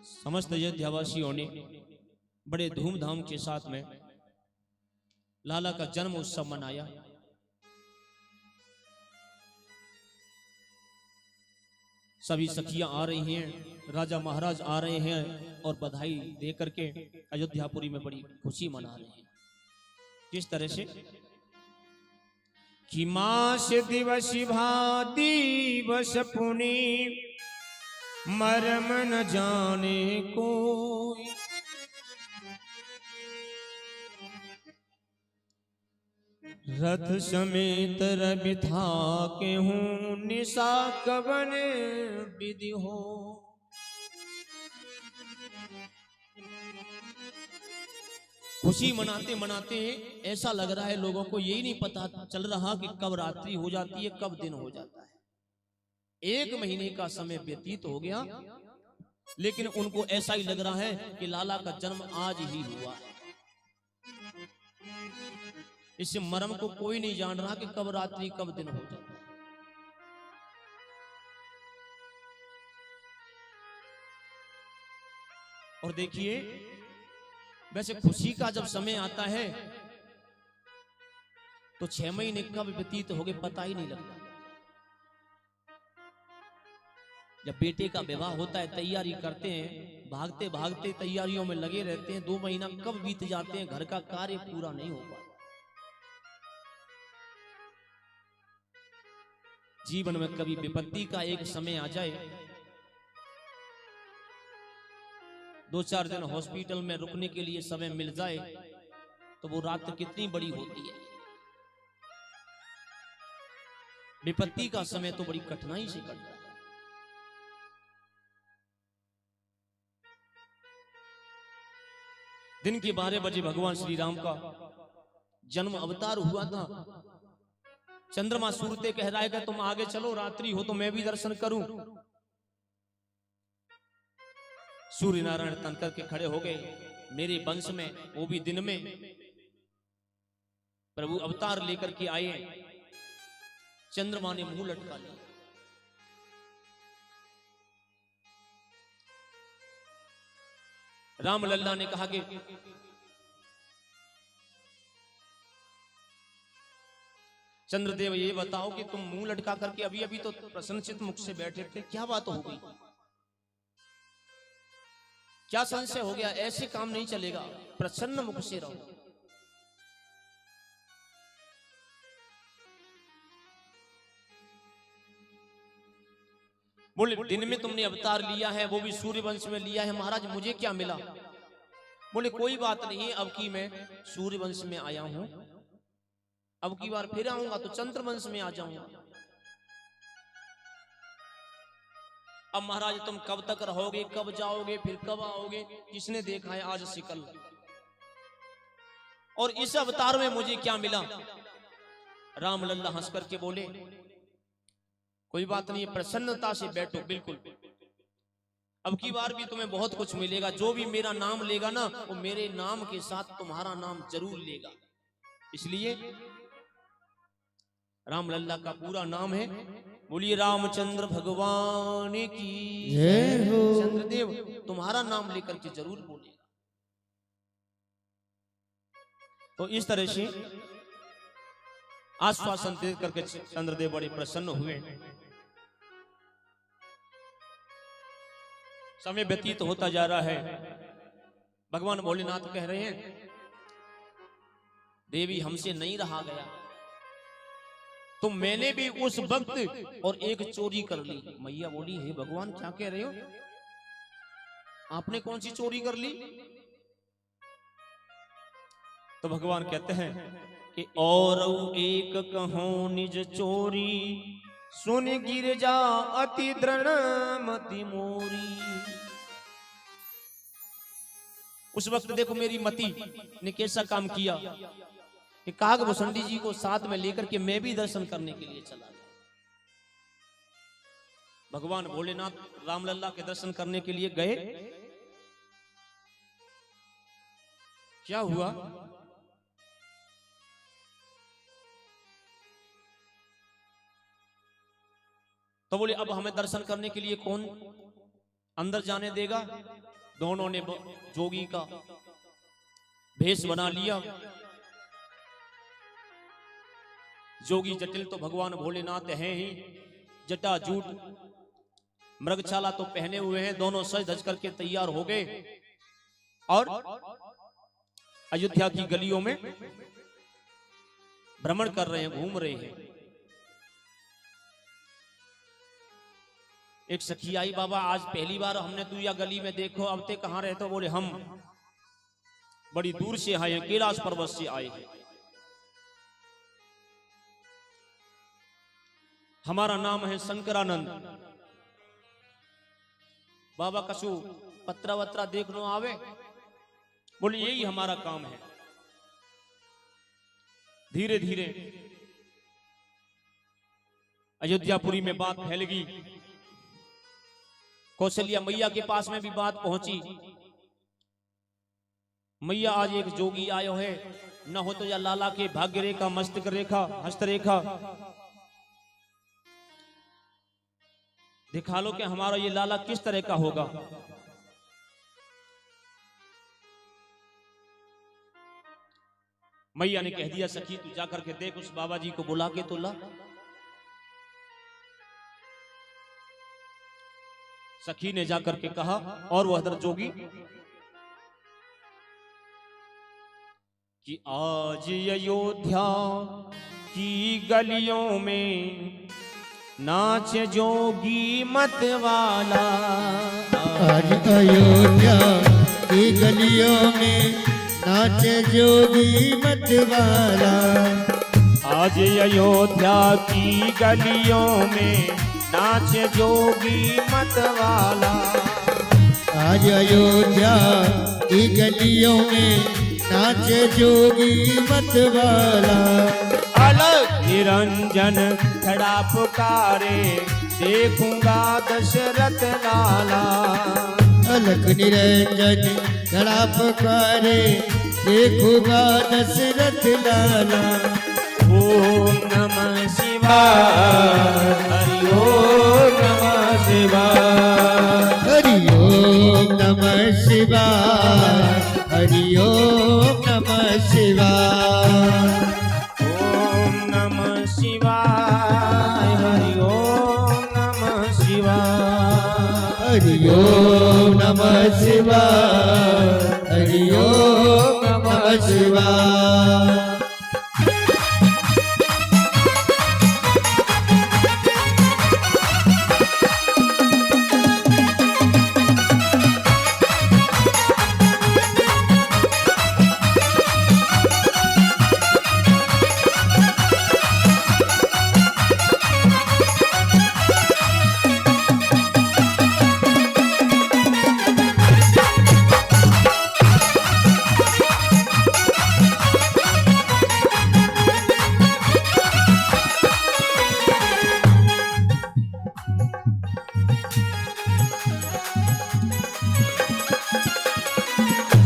समस्त अयोध्यावासियों ने बड़े धूमधाम के साथ में लाला का जन्म उत्सव मनाया। सभी सखियां आ रही हैं, राजा महाराज आ रहे हैं और बधाई दे करके अयोध्यापुरी में बड़ी खुशी मना रहे हैं। किस तरह से कि मास दिवस भाती बस पुनी मरम न जाने कोई, रथ समेत रवि था के हूँ निशा कवन विधि हो। खुशी मनाते मनाते ऐसा लग रहा है लोगों को यही नहीं पता चल रहा कि कब रात्रि हो जाती है, कब दिन हो जाता है। 1 महीने का समय व्यतीत हो गया, लेकिन उनको ऐसा ही लग रहा है कि लाला का जन्म आज ही हुआ है। इस मर्म को कोई नहीं जान रहा कि कब रात्रि कब दिन हो जाता है। और देखिए, वैसे खुशी का जब समय आता है तो 6 महीने कब व्यतीत हो गए पता ही नहीं लगता। जब बेटे का विवाह होता है, तैयारी करते हैं, भागते भागते तैयारियों में लगे रहते हैं, 2 महीना कब बीत जाते हैं, घर का कार्य पूरा नहीं हो पाता। जीवन में कभी विपत्ति का एक समय आ जाए, 2-4 दिन हॉस्पिटल में रुकने के लिए समय मिल जाए, तो वो रात कितनी बड़ी होती है। विपत्ति का समय तो बड़ी कठिनाई से कटता है। दिन के 12 बजे भगवान श्री राम का जन्म अवतार हुआ था। चंद्रमा सूरते कह रहा है कि तुम आगे चलो, रात्रि हो तो मैं भी दर्शन करूं। सूर्य नारायण तन करके खड़े हो गए, मेरे वंश में, वो भी दिन में प्रभु अवतार लेकर के आए। चंद्रमा ने मुंह लटका लिया। राम लल्ला ने कहा कि चंद्रदेव ये बताओ कि तुम मुंह लटका करके अभी अभी तो प्रसन्नचित मुख से बैठे थे, क्या बात हो गई, क्या संशय हो गया? ऐसे काम नहीं चलेगा, प्रसन्न मुख से रहो। बोले दिन में तुमने अवतार लिया है, वो भी सूर्य वंश में लिया है, महाराज मुझे क्या मिला? बोले कोई बात नहीं, अब की मैं सूर्य वंश में आया हूं, अब की बार फिर आऊंगा तो चंद्र वंश में आ जाऊंगा। अब महाराज तुम कब तक रहोगे, कब जाओगे, फिर कब आओगे, किसने देखा है आज से कल? और इस अवतार में मुझे क्या मिला? राम लल्ला हंस करके बोले कोई बात नहीं, प्रसन्नता से बैठो, बिल्कुल अब की बार भी तुम्हें बहुत कुछ मिलेगा। जो भी मेरा नाम लेगा ना, वो मेरे नाम के साथ तुम्हारा नाम जरूर लेगा। इसलिए राम लल्ला का पूरा नाम है, बोलिए रामचंद्र भगवान की जय हो। चंद्रदेव तुम्हारा नाम लेकर के जरूर बोलेगा। तो इस तरह से आश्वासन दे करके चंद्रदेव बड़े प्रसन्न हुए। समय व्यतीत होता जा रहा है। भगवान भोलेनाथ कह रहे हैं देवी हमसे नहीं रहा गया, तो मैंने भी उस वक्त और एक चोरी कर ली। मैया बोली हे भगवान क्या कह रहे हो, आपने कौन सी चोरी कर ली? तो भगवान कहते हैं कि और एक कहो निज चोरी, सुन गिर जा अति दृढ़ मति मोरी। उस वक्त देखो मेरी मति ने कैसा काम किया कि कागभूषणी जी को साथ में लेकर के मैं भी दर्शन करने के लिए चला गया। भगवान भोलेनाथ रामलल्ला के दर्शन करने के लिए गए। क्या हुआ? तो बोले अब हमें दर्शन करने के लिए कौन अंदर जाने देगा। दोनों ने जोगी का भेष बना लिया। जोगी जटिल तो भगवान भोलेनाथ हैं ही, जटा जूट मृगछाला तो पहने हुए हैं। दोनों सज धज करके तैयार हो गए और अयोध्या की गलियों में भ्रमण कर रहे हैं, घूम रहे हैं। एक सखी आई, बाबा आज पहली बार हमने तू या गली में देखो, अब ते कहां रहते हो? बोले हम बड़ी दूर से आए हैं, कैलाश पर्वत से आए हैं। हमारा नाम है शंकरानंद। बाबा कछु पत्रा वत्रा देखनो आवे? बोले यही हमारा काम है। धीरे धीरे अयोध्यापुरी में बात फैल गई। कौशल्या मैया के पास में भी बात पहुंची। मैया आज एक जोगी आयो है, न हो तो या लाला के भाग्य रेखा, मस्तक रेखा, हस्तरेखा दिखा लो कि हमारा ये लाला किस तरह का होगा। मैया ने कह दिया सखी तू जाकर के देख, उस बाबा जी को बुला के तो ला। सखी ने जाकर के कहा और वह हजरत जोगी कि आज अयोध्या की गलियों में नाच जोगी मत वाला। आज अयोध्या की गलियों में नाच जोगी मत वाला। आज अयोध्या की गलियों में नाच जोगी मत वाला। आज अयोध्या की गलियों में नाच जोगी मत वाला। अलग निरंजन खड़ा पुकारे, देखूंगा दशरथ लाला। अलग निरंजन खड़ा पुकारे, देखूंगा दशरथ लाला। ओम नमः शिवाय, हरि ओम नमः शिवाय, हरि ओम नमः शिवाय, हरि ओम नमः शिवाय। ओम नमः शिवाय, हरि ओम नमः शिवाय, हरि ओम नमः शिवाय, हरि ओम नमः शिवाय।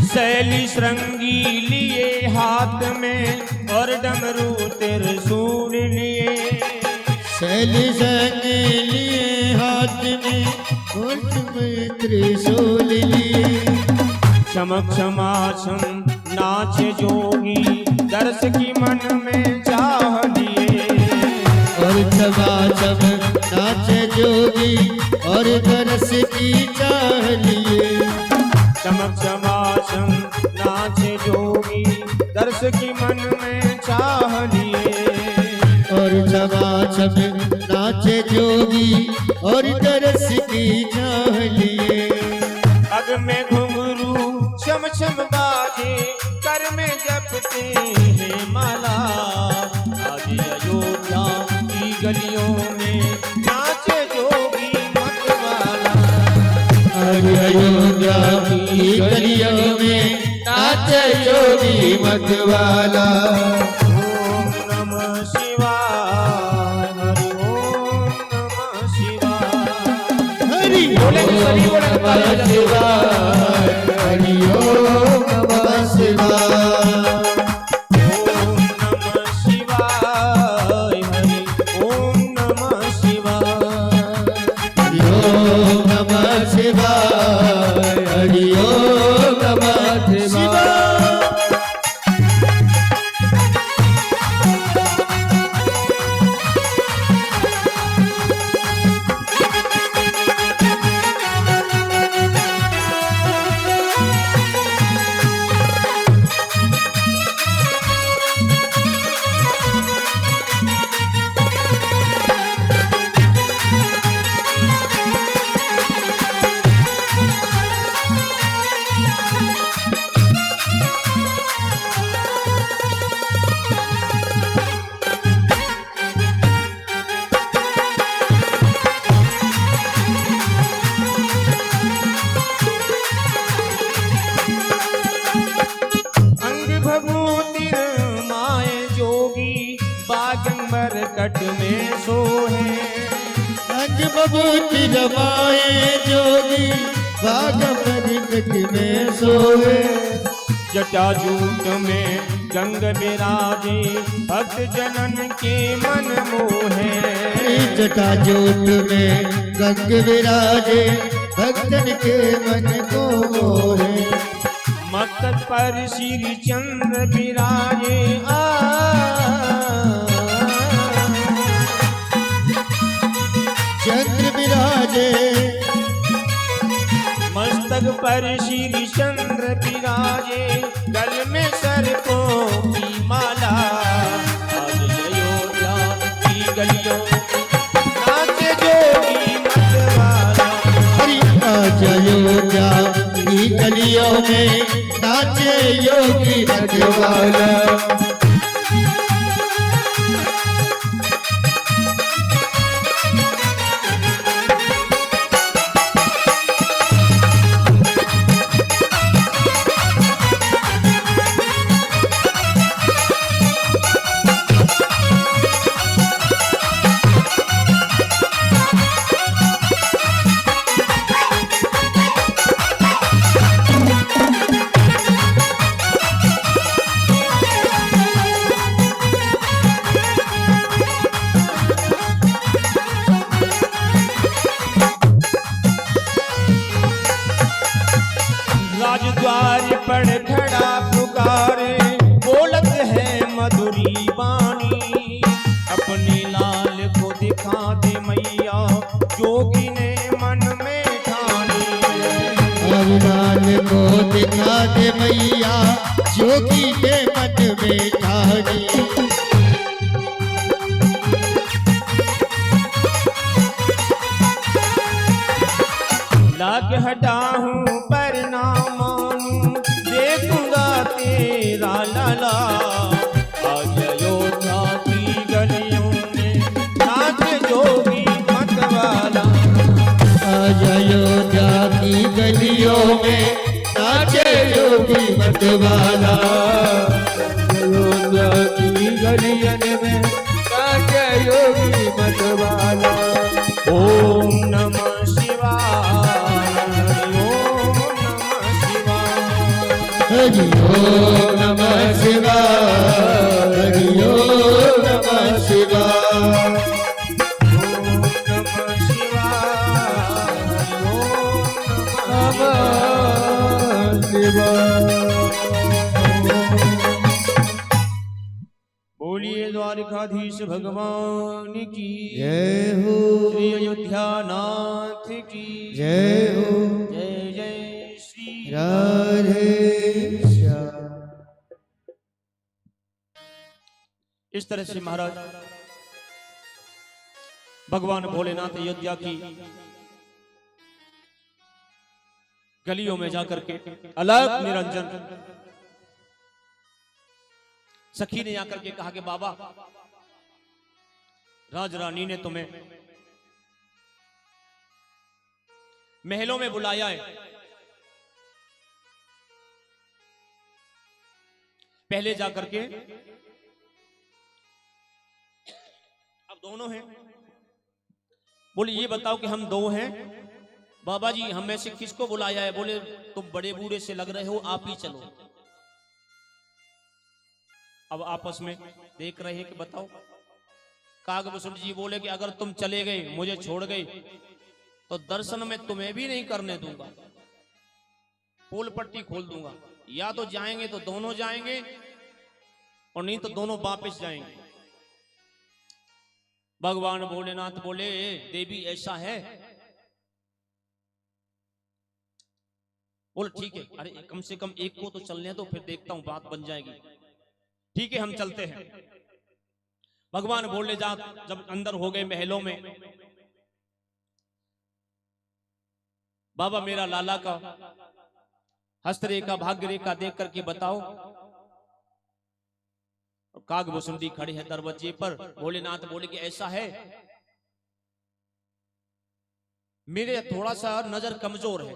शैली श्रृंगी लिए हाथ में और डमरू त्रिशूल लिए। शैली संग लिए हाथ में और त्रिशूल लिए। चमक क्षमाक्षम नाच जोगी, दर्श की मन में चाह लिए। और छमाछम नाच जोगी और दरस की चाह लिए। चमक क्षमाक्षम नाच जोगी, दर्श की मन में चाह लिए। और छमाछम नाच जोगी और दरस की चाह लिए। अग में घुंघरू छम छम बाजे, कर में जपते हैं माला। आज अयोध्या की गलियों में नाच जोगी मत वाला। आज अयोध्या की गलियों में नाच जोगी मत वाला। ओम नमः शिवाय, हरि ओम नमः शिवाय। हरि ओम नमः शिवाय, हरि ओम नमः शिवाय। ओम नमः शिवाय, हरि ओम नमः शिवाय। हरि ओम नमः शिवाय, तट में सोहे। अंग बबूती रमाए जोगी बाग तट में सोए। जटाजूट में गंग बिराजे भक्त जनन के मन मोहे। जटाजूट में गंग विराजे भक्तन के मन को मोहे। मस्तक पर श्री चंद्र बिराजे चंद्र विराजे। मस्तक पर श्री चंद्र बिराजे गल में सर्पों की माला। आज अयोध्या की गलियों नाचे जोगी मतवाला। हरि आज अयोध्या की गलियों में नाचे योगी मतवाला। राजद्वार पर खड़ा पुकारे बोलत है मधुरी बानी। अपने लाल को दिखा दे मैया जोगी ने मन में ठानी। लाल को दिखा दे मैया जोगी के मन में ठानी। लाग हटा हूँ पर ना मानूं देखूंगा तेरा लाला। आज अयोध्या की गलियों में नाचे जोगी मतवाला। आज अयोध्या की गलियों में नाचे योगी मतवाला। अयोध्या की गलियों में नाचे योगी मतवाला। ओम नमः शिवाय। ओम नमः शिवाय। हरि ओम नमः शिवाय। हरि ओम नमः शिवाय। ओम नमः शिवाय। ओम नमः शिवाय। बोलिए द्वारकाधीश भगवान की जय हो। श्री अयोध्या नाथ की जय हो। जय जय श्री राधे श्याम। इस तरह से महाराज भगवान भोलेनाथ अयोध्या की गलियों में जाकर के अलग निरंजन सखी ने आकर के कहा कि बाबा राज रानी ने तुम्हें महलों में बुलाया है। पहले जाकर के अब दोनों हैं। बोले ये बताओ कि हम दो हैं। बाबा जी हम में से किसको बुलाया है? बोले तुम बड़े बूढ़े से लग रहे हो, आप ही चलो। अब आपस में देख रहे हैं कि बताओ। कागभूषण जी बोले कि अगर तुम चले गए, मुझे छोड़ गए, तो दर्शन में तुम्हें भी नहीं करने दूंगा, पोल पट्टी खोल दूंगा। या तो जाएंगे तो दोनों जाएंगे, और नहीं तो दोनों वापस जाएंगे। भगवान भोलेनाथ बोले देवी ऐसा है? बोले ठीक है। अरे कम से कम एक को तो चलने दो, फिर देखता हूं बात बन जाएगी। ठीक है हम चलते हैं। भगवान बोले जा जब अंदर हो गए महलों में, बाबा मेरा लाला का हस्तरेखा भाग्य रेखा देख करके बताओ। कागभूषुंडी खड़े हैं दरवाजे पर। भोलेनाथ बोले कि ऐसा है, मेरे थोड़ा सा नजर कमजोर है,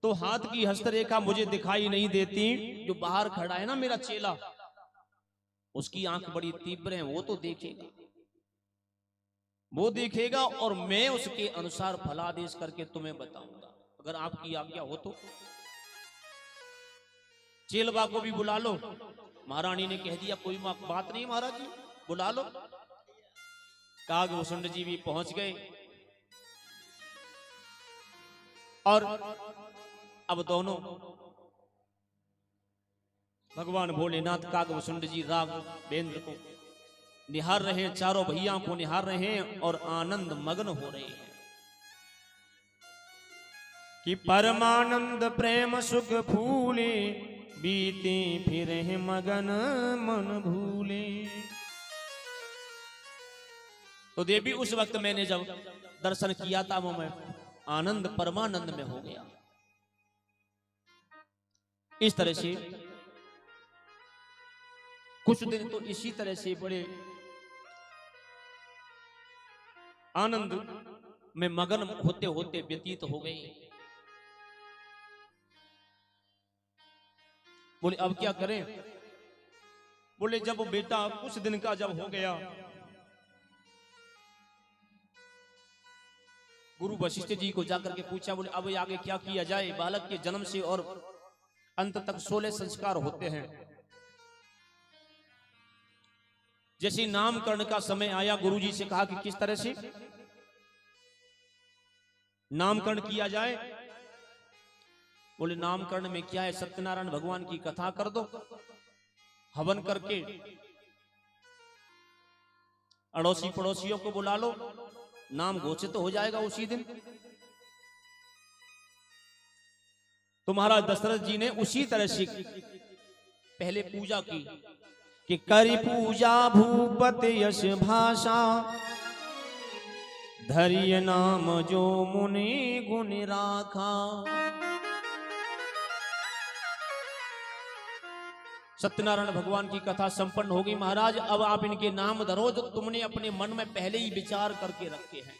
तो हाथ की हस्तरेखा मुझे दिखाई नहीं देती। जो बाहर खड़ा है ना मेरा चेला, उसकी आंख बड़ी तीव्र है, वो तो देखेगा। वो देखेगा और मैं उसके अनुसार फलादेश करके तुम्हें बताऊंगा। अगर आपकी आज्ञा हो तो चेलवा को भी बुला लो। महारानी ने कह दिया कोई बात नहीं महाराज जी, बुला लो। कागभूषण जी भी पहुंच गए और अब दोनों भगवान भोलेनाथ कागभूषण जी राघवेंद्र को निहार रहे हैं, चारों भैया को निहार रहे हैं और आनंद मग्न हो रहे हैं कि परमानंद प्रेम सुख फूले, बीते फिर मगन मन भूले। तो देवी उस वक्त मैंने जब दर्शन किया था वो मैं आनंद परमानंद में हो गया। इस तरह से कुछ दिन तो इसी तरह से बड़े आनंद में मगन होते होते व्यतीत हो गए। बोले अब क्या करें? बोले जब बेटा कुछ दिन का जब हो गया, गुरु वशिष्ठ जी को जाकर के पूछा, बोले अब आगे क्या किया जाए? बालक के जन्म से और अंत तक 16 संस्कार होते हैं। जैसे नामकरण का समय आया, गुरु जी से कहा कि किस तरह से नामकरण किया जाए। बोले नामकरण में क्या है, सत्यनारायण भगवान की कथा कर दो, हवन करके अड़ोसी पड़ोसियों को बुला लो, नाम घोषित हो जाएगा उसी दिन। तो महाराज दशरथ जी ने उसी तरह से पहले पूजा की कि करी पूजा भूपति यश भाषा, धरिय नाम जो मुनि गुण राखा। सत्यनारायण भगवान की कथा संपन्न होगी। महाराज अब आप इनके नाम धरो जो तुमने अपने मन में पहले ही विचार करके रखे हैं।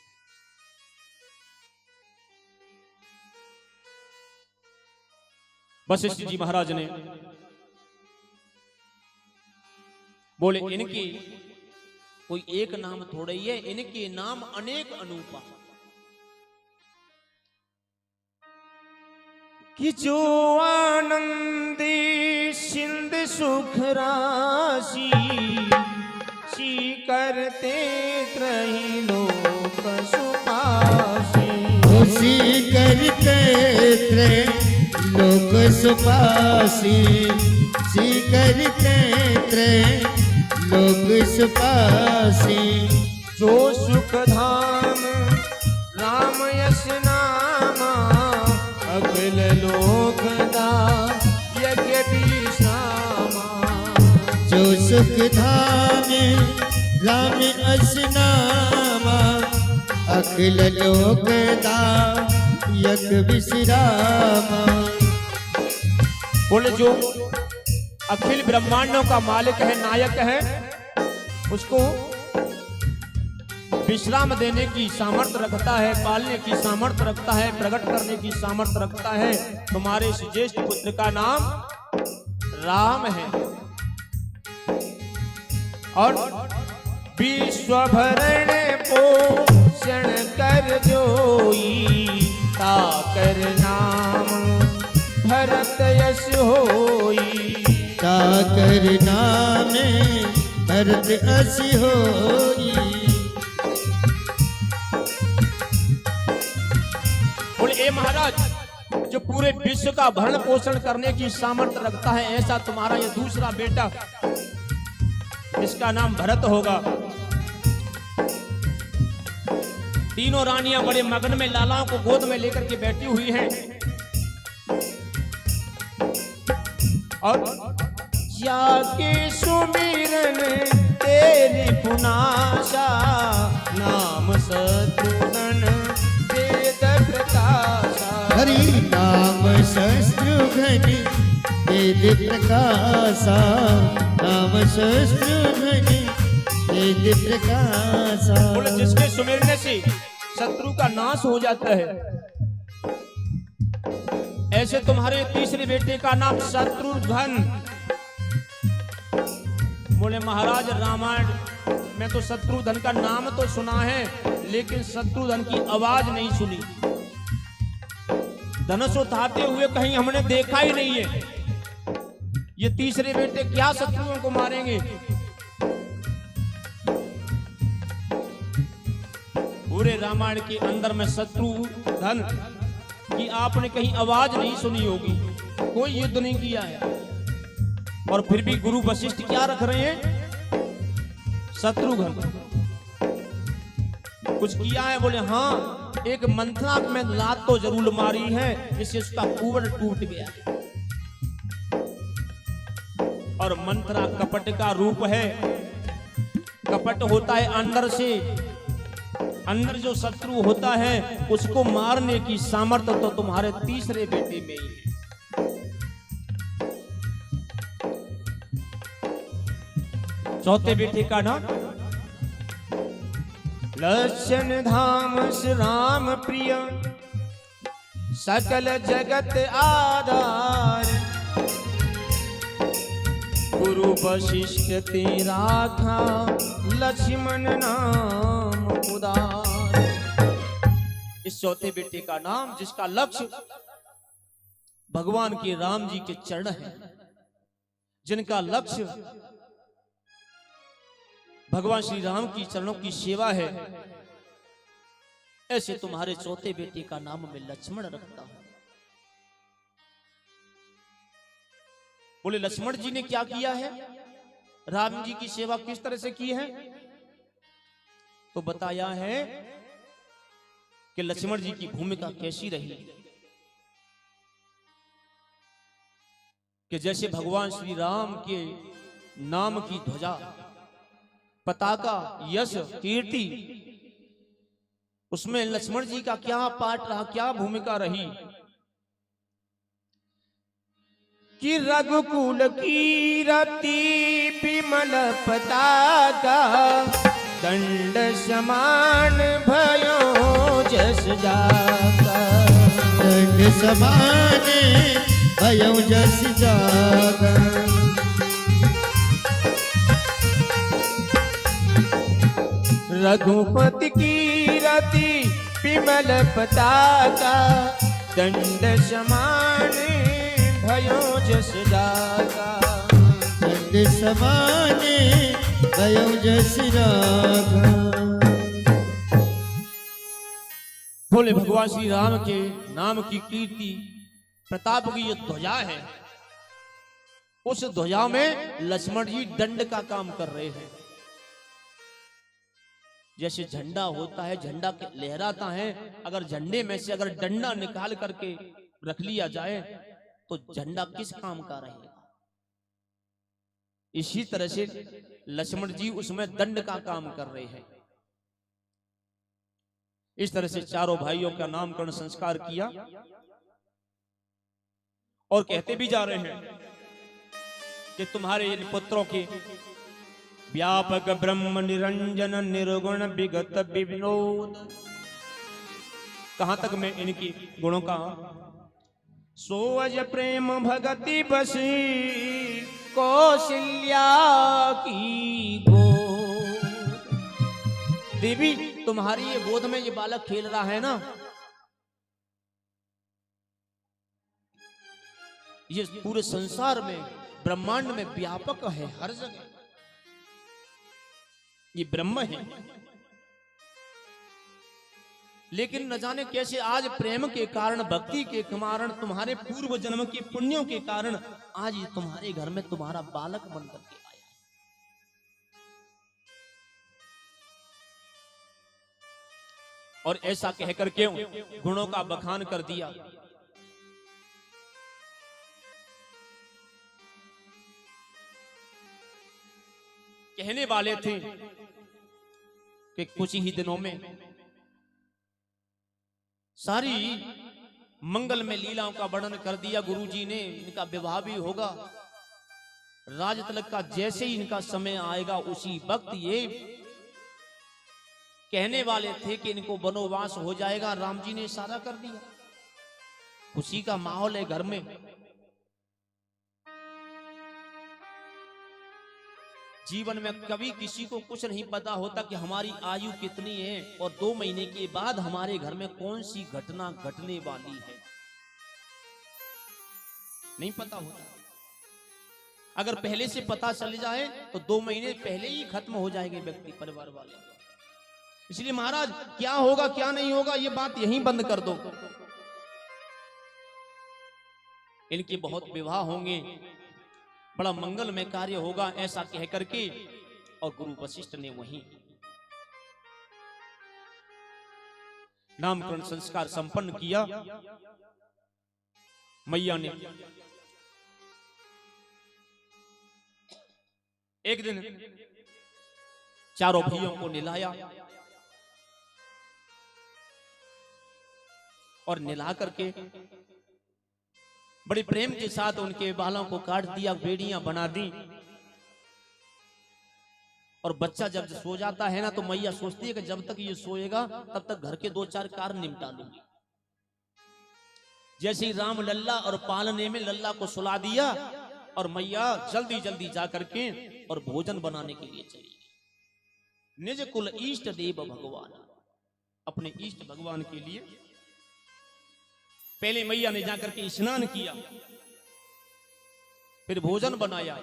वशिष्ठ जी महाराज ने बोले इनकी कोई एक नाम थोड़ा ही है, इनके नाम अनेक अनूपा। कि जो आनंदी सिंध सुख राशि, सी करते त्रही लोक सुपासी। खुशी करते त्रय लोक सुपासी, सी करते त्रय लोक सुपासी। जो सुख धाम राम यश नामा, अखिल लोकदा यज्ञ विश्रामा। जो सुख धाम राम यश नामा, अखिल लोकदा यज्ञ विश्रामा। बोले जो अखिल ब्रह्मांडों का मालिक है, नायक है, उसको विश्राम देने की सामर्थ्य रखता है, पालने की सामर्थ्य रखता है, प्रकट करने की सामर्थ्य रखता है। तुम्हारे इस ज्येष्ठ पुत्र का नाम राम है। और विश्व भरण पोषण कर जोई, ताकर नाम भरत यश होई। ताकर नाम भरत यश होई। बोले ए महाराज जो पूरे विश्व का भरण पोषण करने की सामर्थ्य रखता है, ऐसा तुम्हारा ये दूसरा बेटा, इसका नाम भरत होगा। तीनों रानियां बड़े मगन में लालाओं को गोद में लेकर के बैठी हुई हैं और जाके सुमिरन तेरी पुनाशा, नाम शत्रुघ्न वेद प्रकाशा। हरि नाम शत्रुघ्न वेद प्रकाशा, नाम शत्रुघ्न वेद प्रकाशा। बोले जिसके सुमिरने से शत्रु का नाश हो जाता है, ऐसे तुम्हारे तीसरे बेटे का नाम शत्रुघ्न। बोले महाराज रामायण मैं तो शत्रुधन का नाम तो सुना है, लेकिन शत्रुधन की आवाज नहीं सुनी। धनुष उठाते हुए कहीं हमने देखा ही नहीं है। ये तीसरे बेटे क्या शत्रुओं को मारेंगे? पूरे रामायण के अंदर में शत्रुधन की आपने कहीं आवाज नहीं सुनी होगी, कोई युद्ध नहीं किया है। और फिर भी गुरु वशिष्ठ क्या रख रहे हैं? शत्रुघ्न कुछ किया है? बोले हाँ, एक मंथरा में लात तो जरूर मारी है, जिससे उसका कुंवर टूट गया। और मंथरा कपट का रूप है। कपट होता है अंदर से। अंदर जो शत्रु होता है उसको मारने की सामर्थ्य तो तुम्हारे तीसरे बेटे में ही है। चौथे बेटे का नाम लक्षण धाम श्री राम प्रिय, सकल जगत आधार, गुरु वशिष्ठ तेरा था लक्ष्मण नाम उदार। इस चौथे बेटे का नाम, जिसका लक्ष्य भगवान के राम जी के चरण है, जिनका लक्ष्य भगवान श्री राम की चरणों की सेवा है, ऐसे तुम्हारे चौथे बेटे का नाम मैं लक्ष्मण रखता हूं। बोले लक्ष्मण जी ने क्या किया है? राम जी की सेवा किस तरह से की है? तो बताया है कि लक्ष्मण जी की भूमिका कैसी रही कि जैसे भगवान श्री राम के नाम की ध्वजा, पताका, यश, कीर्ति, उसमें लक्ष्मण जी का क्या पार्ट रहा, क्या भूमिका रही कि रघुकुल की रति विमल पताका, दंड समान भयो जस जाका, दंड समान भयो जस जाका, रघुपति की रति विमल पताका, दंड समान भयो जस जाका, दंड समान भयो जस जाका। बोले भगवान श्री राम के नाम की कीर्ति, प्रताप की ये ध्वजा है, उस ध्वजा में लक्ष्मण जी दंड का काम कर रहे हैं। जैसे झंडा होता है, झंडा लहराता है, अगर झंडे में से अगर डंडा निकाल करके रख लिया जाए तो झंडा किस काम का रहेगा? इसी तरह से लक्ष्मण जी उसमें दंड का काम कर रहे हैं। इस तरह से चारों भाइयों का नामकरण संस्कार किया और कहते भी जा रहे हैं कि तुम्हारे इन पुत्रों के व्यापक ब्रह्म निरंजन निर्गुण विगत विनोद। कहां तक मैं इनकी गुणों का? सोअज प्रेम भगति बसी कौशल्या की गोद। देवी तुम्हारी ये गोद में ये बालक खेल रहा है ना, ये पूरे संसार में ब्रह्मांड में व्यापक है, हर जगह ये ब्रह्म है। लेकिन न जाने कैसे आज प्रेम के कारण, भक्ति के कारण, तुम्हारे पूर्व जन्म के पुण्यों के कारण आज ये तुम्हारे घर में तुम्हारा बालक बनकर के आया। और ऐसा कहकर क्यों गुणों का बखान कर दिया। कहने वाले थे कि कुछ ही दिनों में सारी मंगल में लीलाओं का वर्णन कर दिया गुरुजी ने, इनका विवाह भी होगा, राज तिलक का जैसे ही इनका समय आएगा उसी वक्त ये कहने वाले थे कि इनको वनवास हो जाएगा। राम जी ने इशारा कर दिया, खुशी का माहौल है घर में। जीवन में कभी किसी को कुछ नहीं पता होता कि हमारी आयु कितनी है और 2 महीने के बाद हमारे घर में कौन सी घटना घटने वाली है, नहीं पता होता। अगर पहले से पता चल जाए तो 2 महीने पहले ही खत्म हो जाएंगे व्यक्ति, परिवार वाले। इसलिए महाराज क्या होगा क्या नहीं होगा ये बात यहीं बंद कर दो। इनके बहुत विवाह होंगे, बड़ा मंगलमय कार्य होगा, ऐसा कह करके और गुरु वशिष्ठ ने वहीं नामकरण संस्कार संपन्न किया। मैया ने एक दिन चारों भाइयों को निलाया और निला करके बड़े प्रेम के साथ उनके बालों को काट दिया, बेड़ियां बना दी। और बच्चा जब सो जाता है ना तो मैया सोचती है कि जब तक ये सोएगा तब तक घर के 2-4 कार्य निपटा लूंगी। जैसे ही राम लल्ला और पालने में लल्ला को सुला दिया और मैया जल्दी जल्दी जा करके और भोजन बनाने के लिए चली। निज कुल इष्ट देव भगवान, अपने इष्ट भगवान के लिए पहले मैया ने जाकर के स्नान किया, फिर भोजन बनाया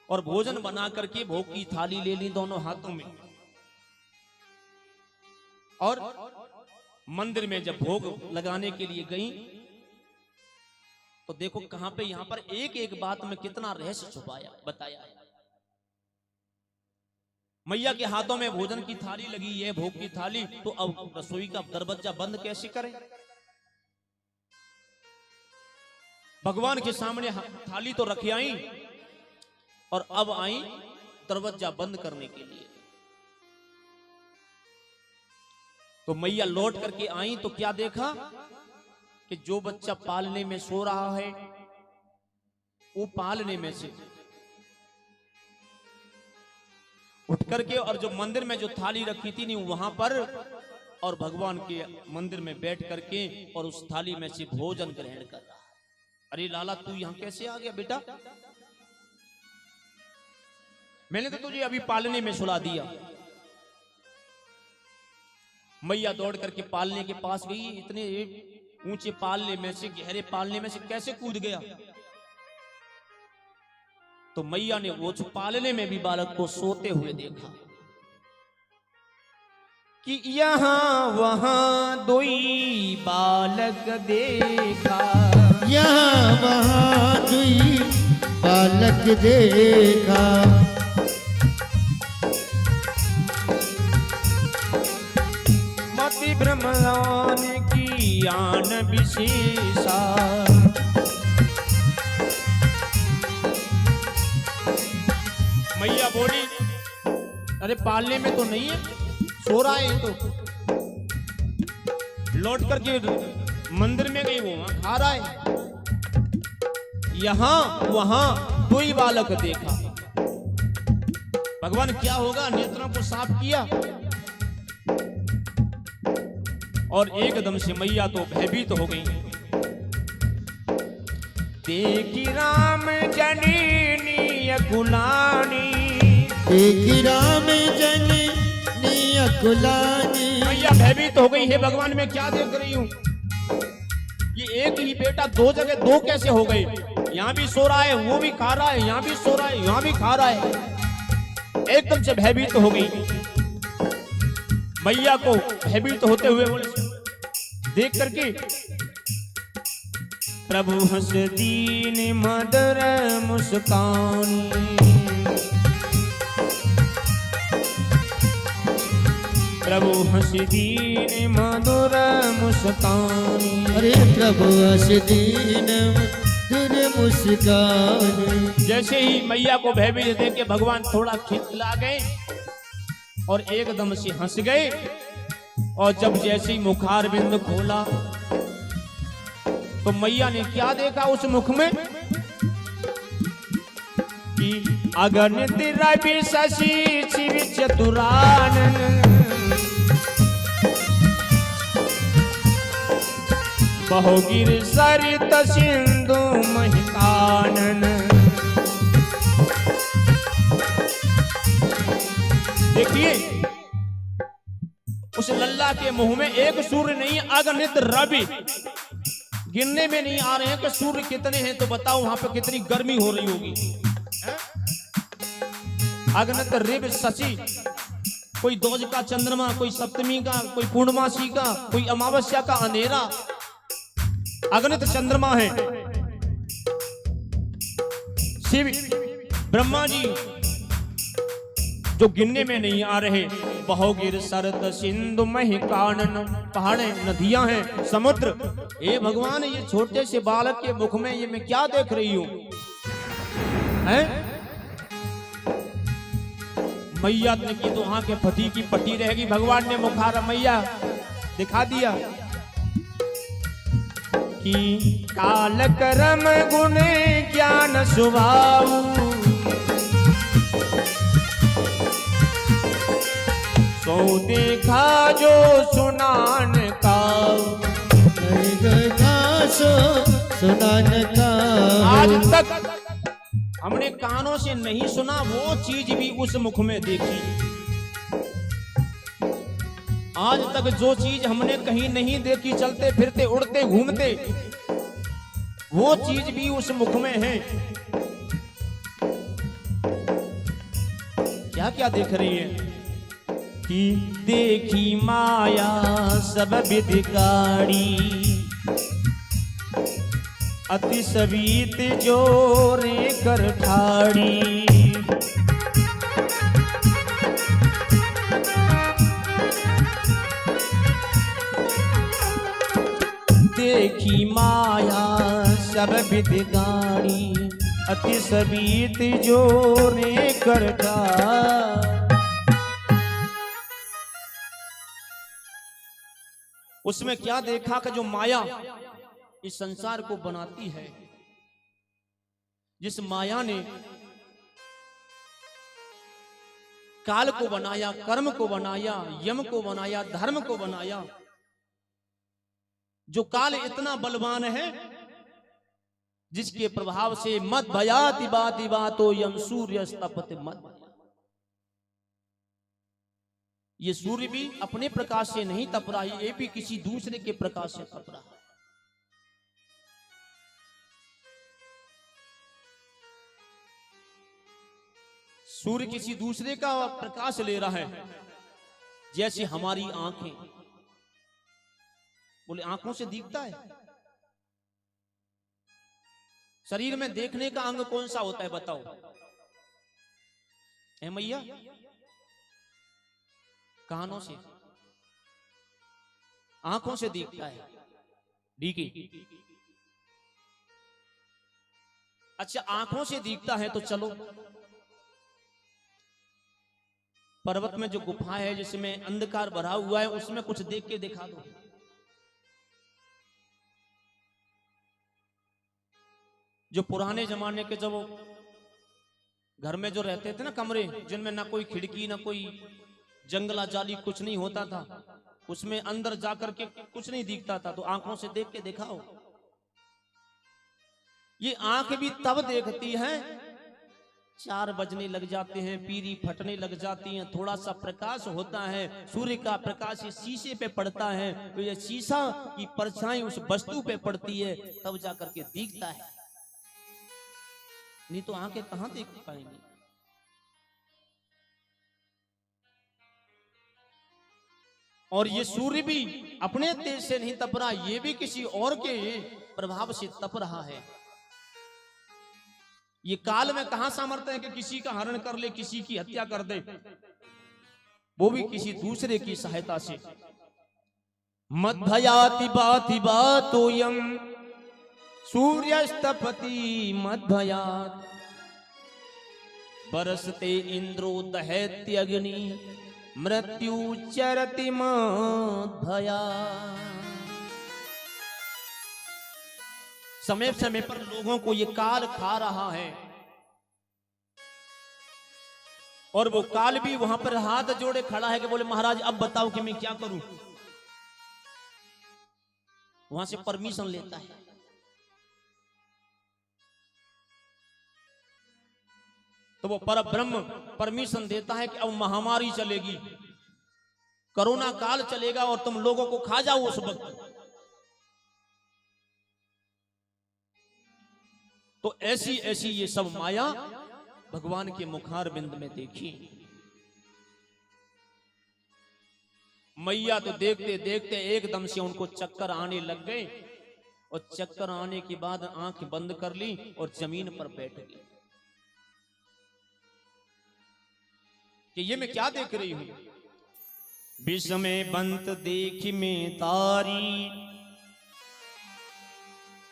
और भोजन बना करके भोग की थाली ले ली दोनों हाथों में। और मंदिर में जब भोग लगाने के लिए गई तो देखो कहां पे यहां पर एक एक बात में कितना रहस्य छुपाया बताया है। मैया के हाथों में भोजन की थाली लगी है, भोग की थाली, तो अब रसोई का दरवाजा बंद कैसे करें? भगवान के सामने थाली तो रखी आई और अब आई दरवाजा बंद करने के लिए। तो मैया लौट करके आई तो क्या देखा कि जो बच्चा पालने में सो रहा है वो पालने में से उठ करके और जो मंदिर में जो थाली रखी थी नहीं वहां पर और भगवान के मंदिर में बैठ करके और उस थाली में से भोजन ग्रहण कर रहा। अरे लाला तू यहां कैसे आ गया बेटा? मैंने तो तुझे अभी पालने में सुला दिया। मैया दौड़ करके पालने के पास गई, इतने ऊंचे पालने में से, गहरे पालने में से कैसे कूद गया? तो मैया ने वो पालने में भी बालक को सोते हुए देखा कि यहाँ वहां दोई बालक देखा, यहाँ वहाँ दुई बालक देखा। मति भ्रमण की आन विशेषा, मैया बोली अरे पालने में तो नहीं है, सो रहा है तो। लौट करके मंदिर में गई, वो वहां खा रहा है। यहां वहां दो ही बालक देखा। भगवान क्या होगा? नेत्रों को साफ किया और एकदम से मैया तो भयभीत हो गई। देखी राम जननी अकुलानी, देखी राम जननी अकुलानी। मैया भयभीत हो गई है, भगवान मैं क्या देख रही हूँ? ये एक ही बेटा 2 जगह 2 कैसे हो गए? यहाँ भी सो रहा है, वो भी खा रहा है, यहाँ भी सो रहा है, यहाँ भी खा रहा है। एकदम से भयभीत हो गई। मैया को भयभीत होते हुए बोले देख करके, प्रभु हंस दीन मधुर मुस्कानी, प्रभु हंस दीन मधुर मुस्कानी। अरे प्रभु हंस दीन मधुर मुस्कानी। जैसे ही मैया को भयभीत देख के भगवान थोड़ा खिलखिला गए और एकदम से हंस गए। और जब जैसे ही मुखार बिंद खोला तो मैया ने क्या देखा उस मुख में कि अगणित रवि शशि शिव चतुरानन, बहुगिर सरित सिंधु महिकानन। देखिए उस लल्ला के मुंह में एक सूर्य नहीं, अगणित रवि गिनने में नहीं आ रहे हैं कि सूर्य कितने हैं। तो बताओ वहां पे कितनी गर्मी हो रही होगी। अगणित रवि शशि, कोई दोज का चंद्रमा, कोई सप्तमी का, कोई पूर्णमासी का, कोई अमावस्या का अंधेरा, अगणित चंद्रमा है। शिव ब्रह्मा जी जो गिनने में नहीं आ रहे। बहुगिर सरद सिंधु मही कानन, पहाड़े नदियां हैं, समुद्र। हे भगवान, ये छोटे से बालक के मुख में ये मैं क्या देख रही हूं? मैया ने की तो वहां के पति की पट्टी रहेगी। भगवान ने मुखारा मैया दिखा दिया कि काल करम गुण ज्ञान स्वभाव, सो देखा जो सुनान का, सुनान का। आज तक हमने कानों से नहीं सुना, वो चीज भी उस मुख में देखी। आज तक जो चीज हमने कहीं नहीं देखी, चलते फिरते उड़ते घूमते, वो चीज भी उस मुख में है। क्या क्या देख रही है कि देखी माया सब विधिकारी, अति सवीत जोरे कर ठाड़ी। देखी माया सब विधिकारी, अति सवीत जोरे कर ठाड़ी। उसमें क्या देखा कि जो माया इस संसार को बनाती है, जिस माया ने काल को बनाया, कर्म को बनाया, यम को बनाया, धर्म को बनाया। जो काल इतना बलवान है जिसके प्रभाव से मद भयाति बाति बातो यम सूर्य तपति मद। ये सूर्य भी अपने प्रकाश से नहीं तप रहा, ये भी किसी दूसरे के प्रकाश से तप रहा है। सूर्य किसी दूसरे का प्रकाश ले रहा है। जैसे हमारी आंखें, बोले आंखों से दिखता है। शरीर में देखने का अंग कौन सा होता है बताओ? है मैया? कानों से, आंखों से दिखता है। ठीक है, अच्छा आंखों से दिखता है तो चलो पर्वत में जो गुफा है जिसमें अंधकार भरा हुआ है, उसमें कुछ देख के दिखा दो। जो पुराने जमाने के जब घर में जो रहते थे ना कमरे, जिनमें ना कोई खिड़की ना कोई जंगला जाली कुछ नहीं होता था, उसमें अंदर जाकर के कुछ नहीं दिखता था, तो आंखों से देख के दिखाओ। ये आंख भी तब देखती है 4 बजने लग जाते हैं, पीरी फटने लग जाती हैं, थोड़ा सा प्रकाश होता है, सूर्य का प्रकाश इस शीशे पे पड़ता है, तो ये शीशा की परछाई उस वस्तु पे पड़ती है, तब जाकर के दिखता है। नहीं तो आंखें कहां देख पाएंगी? और ये सूर्य भी अपने तेज से नहीं तप रहा, ये भी किसी और के प्रभाव से तप रहा है। ये काल में कहां सामर्थ्य है कि किसी का हरण कर ले, किसी की हत्या कर दे, वो भी किसी दूसरे की सहायता से। मद्भयाति बाति बातोयम सूर्यस्तपति मद्भयात्, बरसते इंद्रो दहत्य अग्नि मृत्यु चरति मद्भयात्। समय समय पर लोगों को ये काल खा रहा है, और वो काल भी वहां पर हाथ जोड़े खड़ा है कि बोले महाराज अब बताओ कि मैं क्या करूं। वहां से परमिशन लेता है। तो वो पर ब्रह्म परमिशन देता है कि अब महामारी चलेगी, कोरोना काल चलेगा और तुम लोगों को खा जाओ उस वक्त। तो ऐसी ऐसी ये सब माया भगवान के मुखार बिंद में देखी। मैया तो देखते देखते एकदम से उनको चक्कर आने लग गए और चक्कर आने के बाद आंख बंद कर ली और जमीन पर बैठ गई कि ये मैं क्या देख रही हूं। विष में बंत देखी में तारी।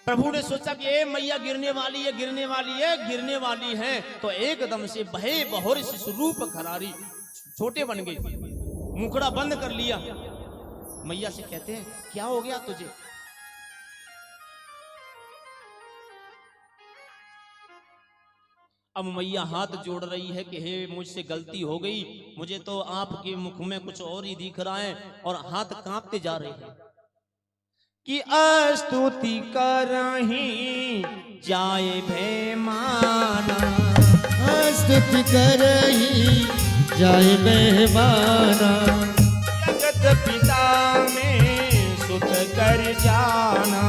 प्रभु ने सोचा कि ए मैया गिरने वाली है, गिरने वाली है, गिरने वाली है। तो एकदम से बहे बहोर स्वरूप खरारी छोटे बन गई, मुखड़ा बंद कर लिया। मैया से कहते हैं क्या हो गया तुझे? अब मैया हाथ जोड़ रही है कि हे मुझसे गलती हो गई, मुझे तो आपके मुख में कुछ और ही दिख रहा है, और हाथ कांपते जा रहे हैं कि स्तुति करही जाए बेमाना, स्तुति करही जाए बेमाना, जगत पिता में सुत कर जाना।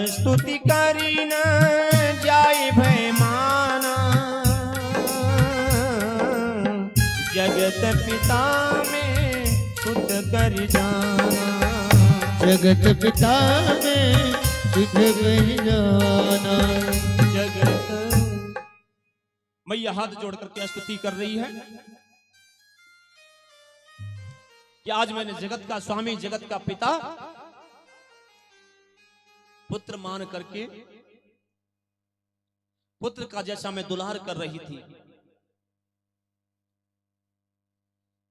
स्तुति करी न जाए भयमाना, जगत पिता में सुत कर जाना, जगत पिता में सुत कर जाना। जगत। मैया हाथ जोड़ करके स्तुति कर रही है कि आज मैंने जगत का स्वामी, जगत का पिता पुत्र मान करके पुत्र का जैसा मैं दुलार कर रही थी।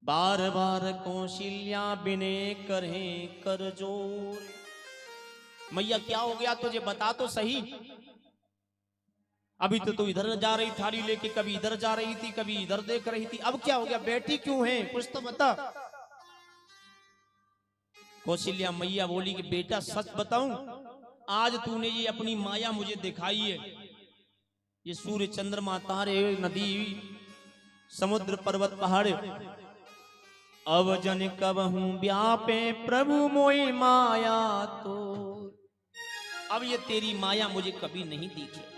बार बार कौशल्या बिने करे कर जोर। मैया क्या हो गया तुझे, बता तो सही। अभी तो तू इधर जा रही थाली लेके, कभी इधर जा रही थी, कभी इधर देख रही थी, अब क्या हो गया, बैठी क्यों है, कुछ तो बता। कौशल्या मैया बोली कि बेटा सच बताऊं, आज तूने ये अपनी माया मुझे दिखाई है, ये सूर्य चंद्रमा तारे नदी समुद्र पर्वत पहाड़, अब जन कब हूं व्यापे प्रभु मोई माया तो। अब ये तेरी माया मुझे कभी नहीं दिखी।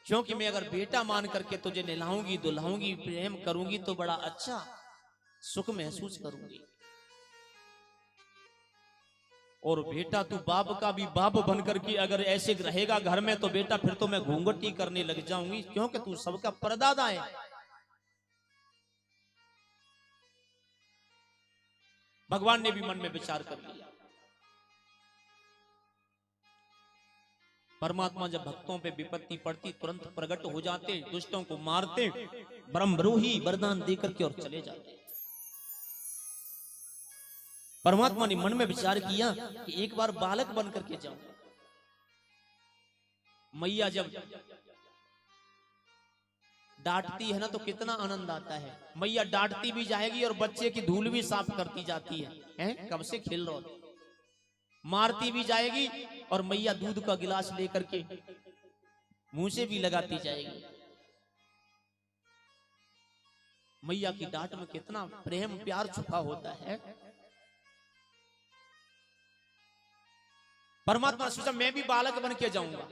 क्योंकि मैं अगर बेटा मान करके तुझे नहलाऊंगी, दुल्हाऊंगी, प्रेम करूंगी तो बड़ा अच्छा सुख महसूस करूंगी। और बेटा तू बाप का भी बाप बन करके अगर ऐसे रहेगा घर में तो बेटा फिर तो मैं घूंघटी करने लग जाऊंगी, क्योंकि तू सबका परदादा है। भगवान ने भी मन में विचार कर लिया। परमात्मा जब भक्तों पे विपत्ति पड़ती तुरंत प्रकट हो जाते, दुष्टों को मारते, ब्रह्मद्रोही वरदान देकर के और चले जाते। परमात्मा ने मन में विचार किया कि एक बार बालक बन करके जाऊं। मैया जब डांटती है ना तो कितना आनंद आता है। मैया डांटती भी जाएगी और बच्चे की धूल भी साफ करती जाती है, हैं? कब से खेल रहे हो। मारती भी जाएगी और मैया दूध का गिलास लेकर के मुंह से भी लगाती जाएगी। मैया की डांट में कितना प्रेम प्यार छुपा होता है। परमात्मा ने सोचा मैं भी बालक बन के जाऊंगा,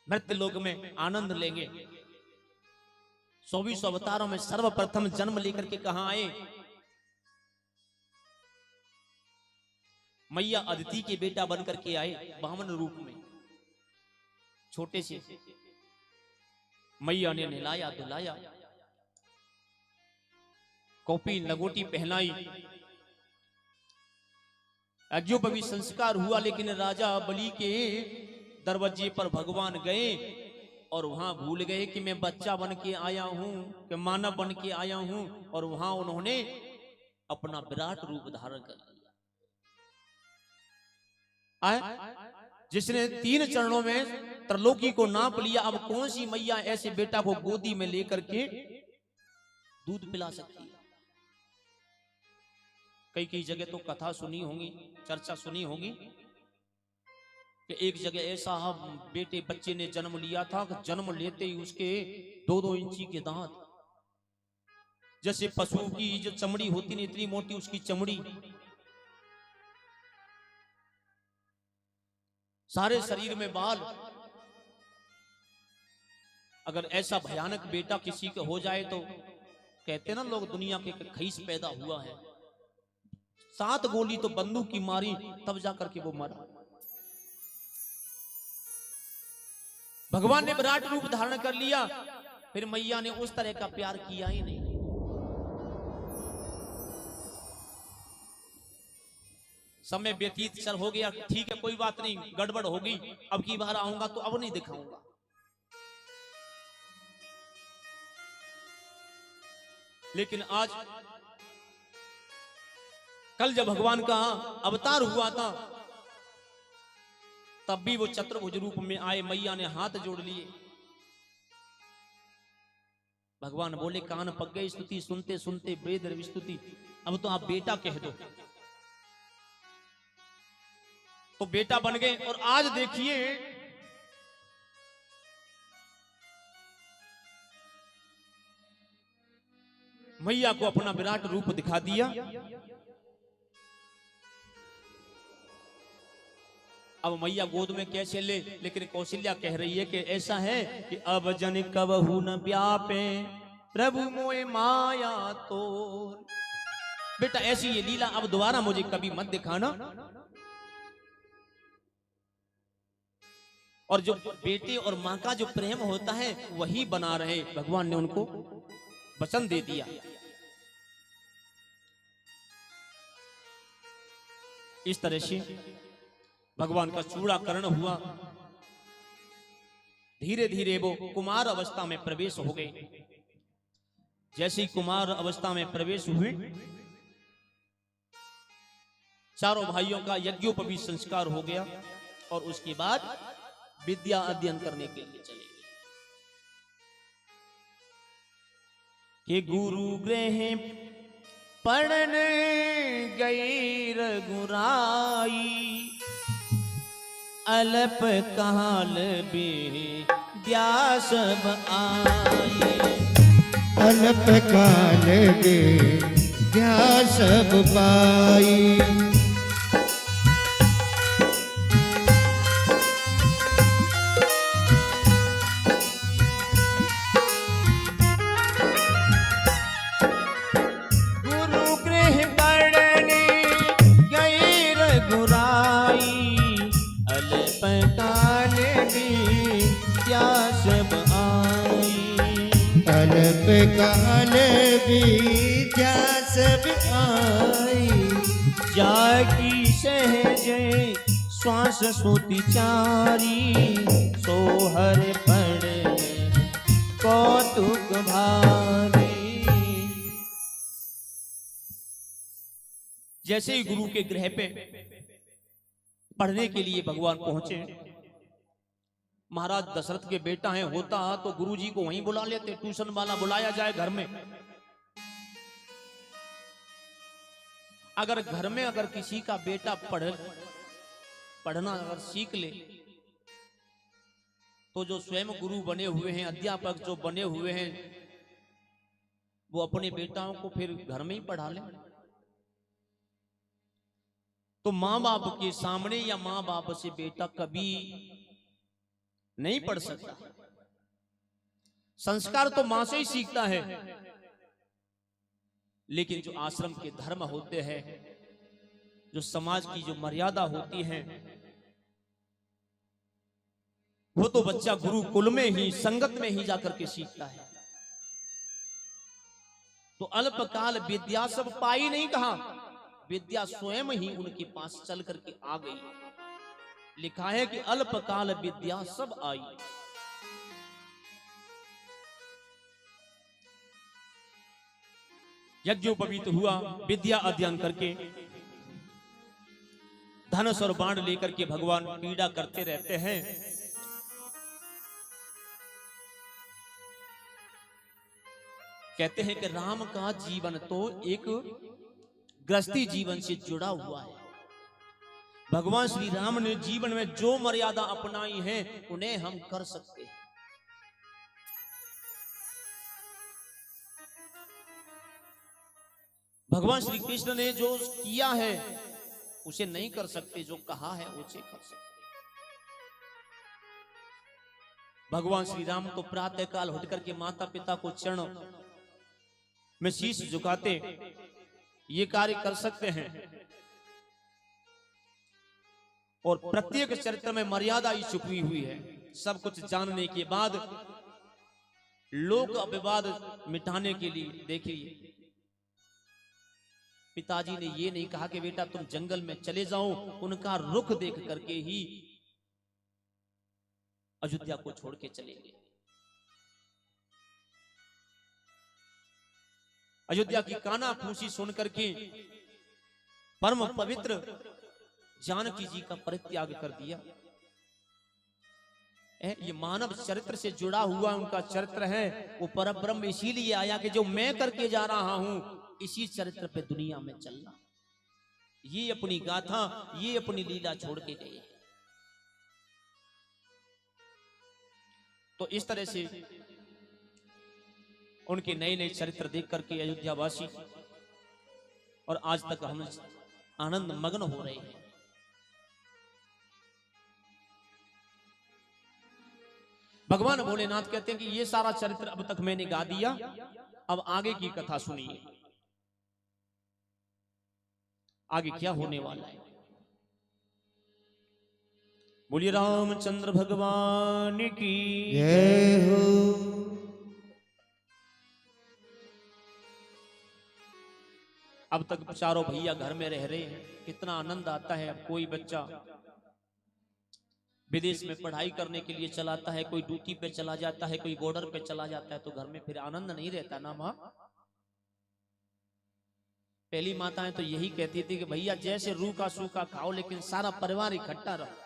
मृत्यु लोक में आनंद लेंगे। 24 अवतारों में सर्वप्रथम जन्म लेकर के कहां आए? मैया अदिति के बेटा बनकर के आए वामन रूप में, छोटे से। मैया ने नहलाया धुलाया, कॉपी लगोटी पहनाई, अज्ञोपवी संस्कार हुआ। लेकिन राजा बलि के दरवाजे पर भगवान गए और वहां भूल गए कि मैं बच्चा बन के आया हूं, कि मानव बन के आया हूं, और वहां उन्होंने अपना विराट रूप धारण कर लिया। जिसने 3 चरणों में त्रिलोकी को नाप लिया, अब कौन सी मैया ऐसे बेटा को गोदी में लेकर के दूध पिला सकती है? कई कई जगह तो कथा सुनी होगी, चर्चा सुनी होगी कि एक जगह ऐसा बेटे बच्चे ने जन्म लिया था कि जन्म लेते ही उसके 2-2 इंची के दांत, जैसे पशु की जो चमड़ी होती नहीं इतनी मोटी उसकी चमड़ी, सारे शरीर में बाल। अगर ऐसा भयानक बेटा किसी का हो जाए तो कहते ना लोग दुनिया के खईस पैदा हुआ है। 7 गोली तो बंदूक की मारी तब जाकर के वो मरा। भगवान ने विराट रूप धारण कर लिया, फिर मैया ने उस तरह का प्यार किया ही नहीं। समय व्यतीत चल हो गया, ठीक है कोई बात नहीं, गड़बड़ होगी, अब की बार आऊंगा तो अब नहीं दिखाऊंगा। लेकिन आज कल जब भगवान का अवतार हुआ था तब भी वो चतुर्भुज रूप में आए, मैया ने हाथ जोड़ लिए। भगवान बोले कान पक गए स्तुति सुनते सुनते वेद विस्तुति, अब तो आप बेटा कह दो। तो बेटा बन गए। और आज देखिए मैया को अपना विराट रूप दिखा दिया। अब मैया गोद में कैसे ले, लेकिन कौशल्या कह रही है कि ऐसा है कि अब जन कबहू न व्यापे प्रभु मोए माया तो। बेटा ऐसी ये लीला अब दोबारा मुझे कभी मत दिखाना। और जो बेटे और मां का जो प्रेम होता है वही बना रहे, भगवान ने उनको वचन दे दिया। इस तरह से भगवान का चूड़ाकरण हुआ। धीरे धीरे वो कुमार अवस्था में प्रवेश हो गए। जैसे ही कुमार अवस्था में प्रवेश हुए, चारों भाइयों का यज्ञोपवीत संस्कार हो गया और उसके बाद विद्या अध्ययन करने के लिए चले गए। कि गुरु गृह पढ़ने गई रघुराई, अल्प काल विद्या सब आई। अल्प काल विद्या सब पाई। अल्प काल विद्या सब आई। जागी सहजे श्वास सुति चारी, सोहर पड़े कौतुक भारी। जैसे ही गुरु के गृह पे पढ़ने के लिए भगवान पहुंचे, महाराज दशरथ के बेटा हैं, होता तो गुरुजी को वहीं बुला लेते, ट्यूशन वाला बुलाया जाए घर में। अगर घर में अगर किसी का बेटा पढ़ना अगर सीख ले तो जो स्वयं गुरु बने हुए हैं, अध्यापक जो बने हुए हैं, वो अपने बेटाओं को फिर घर में ही पढ़ा ले। तो मां बाप के सामने या मां बाप से बेटा कभी नहीं पढ़ सकता। संस्कार तो मां से ही सीखता है, लेकिन जो आश्रम के धर्म होते हैं, जो समाज की जो मर्यादा होती है, वो तो बच्चा गुरुकुल में ही संगत में ही जाकर के सीखता है। तो अल्पकाल विद्या सब पाई नहीं कहा, विद्या स्वयं ही उनके पास चल करके आ गई। लिखा है कि अल्पकाल विद्या सब आई। यज्ञोपवीत हुआ, विद्या अध्ययन करके धनुष और बाण लेकर के भगवान पीड़ा करते रहते हैं। कहते हैं कि राम का जीवन तो एक गृहस्थी जीवन से जुड़ा हुआ है। भगवान श्री राम ने जीवन में जो मर्यादा अपनाई है उन्हें हम कर सकते हैं। भगवान श्री कृष्ण ने जो किया है उसे नहीं कर सकते, जो कहा है उसे कर सकते। भगवान श्री राम तो प्रातः काल उठ करके माता पिता को चरणों में शीश झुकाते ये कार्य कर सकते हैं। और प्रत्येक चरित्र में मर्यादा ही छुपी हुई है। सब कुछ जानने के बाद लोक विवाद मिटाने के लिए देखिए, पिताजी ने ये नहीं कहा कि बेटा तुम जंगल में चले जाओ, उनका रुख देख करके ही अयोध्या को छोड़ के चले गए। अयोध्या की काना फूसी सुन करके परम पवित्र जानकी जी का परित्याग कर दिया। ये मानव चरित्र से जुड़ा हुआ उनका चरित्र है। वो परब्रह्म इसीलिए आया कि जो मैं करके जा रहा हूं इसी चरित्र पे दुनिया में चलना। ये अपनी गाथा, ये अपनी लीला छोड़ के गए। तो इस तरह से उनके नए नए चरित्र देख करके अयोध्यावासी और आज तक हम आनंद मग्न हो रहे हैं। भगवान भोलेनाथ कहते हैं कि ये सारा चरित्र अब तक मैंने गा दिया, अब आगे की कथा सुनिए, आगे क्या होने वाला है। बोलिए रामचंद्र भगवान की जय हो। अब तक चारों भैया घर में रह रहे हैं, कितना आनंद आता है। अब कोई बच्चा विदेश में पढ़ाई करने के लिए चलाता है, कोई ड्यूटी पे चला जाता है, कोई बॉर्डर पे चला जाता है, तो घर में फिर आनंद नहीं रहता ना माँ। पहली माताएं तो यही कहती थी कि भैया जैसे रूखा सूखा खाओ लेकिन सारा परिवार इकट्ठा रहो।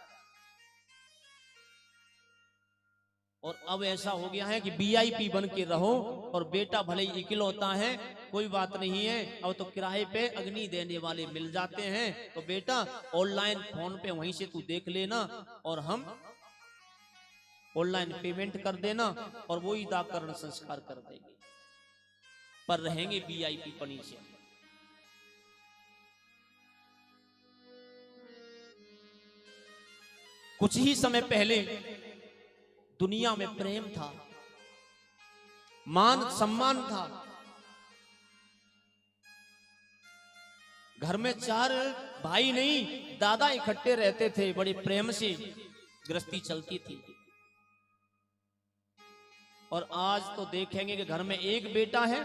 और अब ऐसा हो गया है कि वीआईपी बन के रहो, और बेटा भले ही इकलौता है कोई बात नहीं है, अब तो किराए पे अग्नि देने वाले मिल जाते हैं, तो बेटा ऑनलाइन फोन पे वहीं से तू देख लेना और हम ऑनलाइन पेमेंट कर देना और वो ही दाकरण संस्कार कर देंगे, पर रहेंगे वीआईपी पनी से। कुछ ही समय पहले दुनिया में प्रेम था, मान सम्मान था। घर में 4 भाई नहीं दादा इकट्ठे रहते थे, बड़े प्रेम से गृहस्थी चलती थी। और आज तो देखेंगे कि घर में एक बेटा है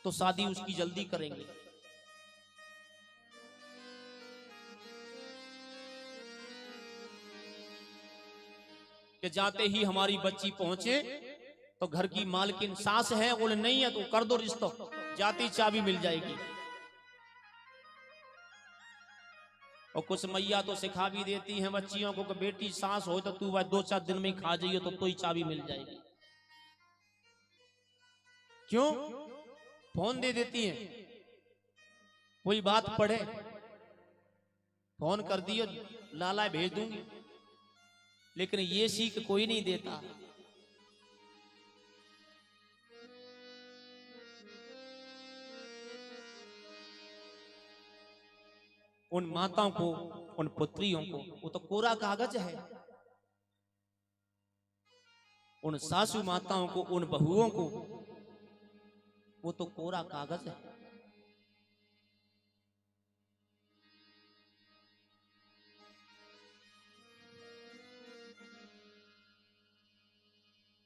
तो शादी उसकी जल्दी करेंगे। कि जाते ही हमारी बच्ची पहुंचे तो घर की मालकिन सास है, बोले नहीं है तो कर दो रिश्ता, जाती चाबी मिल जाएगी। और कुछ मैया तो सिखा भी देती हैं बच्चियों को कि बेटी सास हो तो तू वह 2-4 दिन में ही खा जाइए तो ही चाबी मिल जाएगी। क्यों? फोन दे देती हैं, कोई बात पढ़े फोन कर दियो लाला भेज दूंगी, लेकिन ये सीख कोई नहीं देता। उन माताओं को, उन पुत्रियों को, वो तो कोरा कागज है। उन सासू माताओं को, उन बहुओं को, वो तो कोरा कागज है।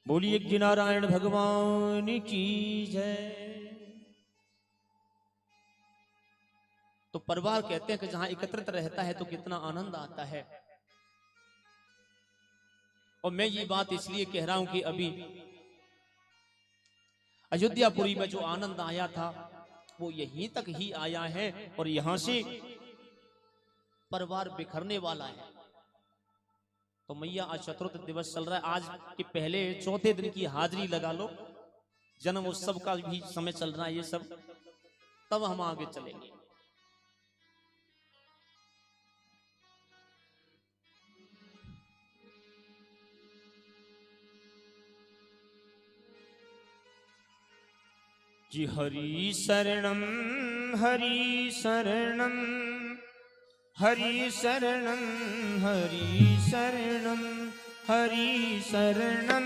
बोलिए कि नारायण भगवान की जय। तो परिवार कहते हैं कि जहां एकत्रित रहता है तो कितना आनंद आता है। और मैं ये बात इसलिए कह रहा हूं कि अभी अयोध्यापुरी में जो आनंद आया था वो यहीं तक ही आया है, और यहां से परिवार बिखरने वाला है। तो मैया आज चतुर्थ दिवस चल रहा है, आज के पहले चौथे दिन की हाजिरी लगा लो, जन्म उत्सव का भी समय चल रहा है ये सब, तब हम आगे चलेंगे। जी हरि शरणम हरि शरणम हरि शरणम हरि शरणम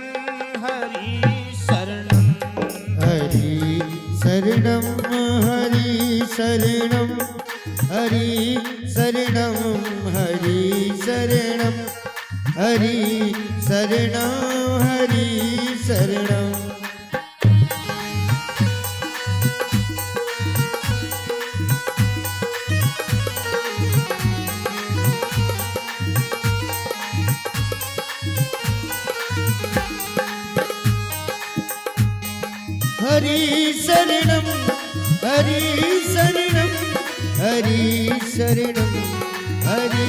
हरि शरणम हरि शरणम हरि शरणम हरि शरणम हरि शरणम हरि शरणम हरि शरणम हरि शरणम। हरि शरणम हरि शरणम हरि शरणम हरि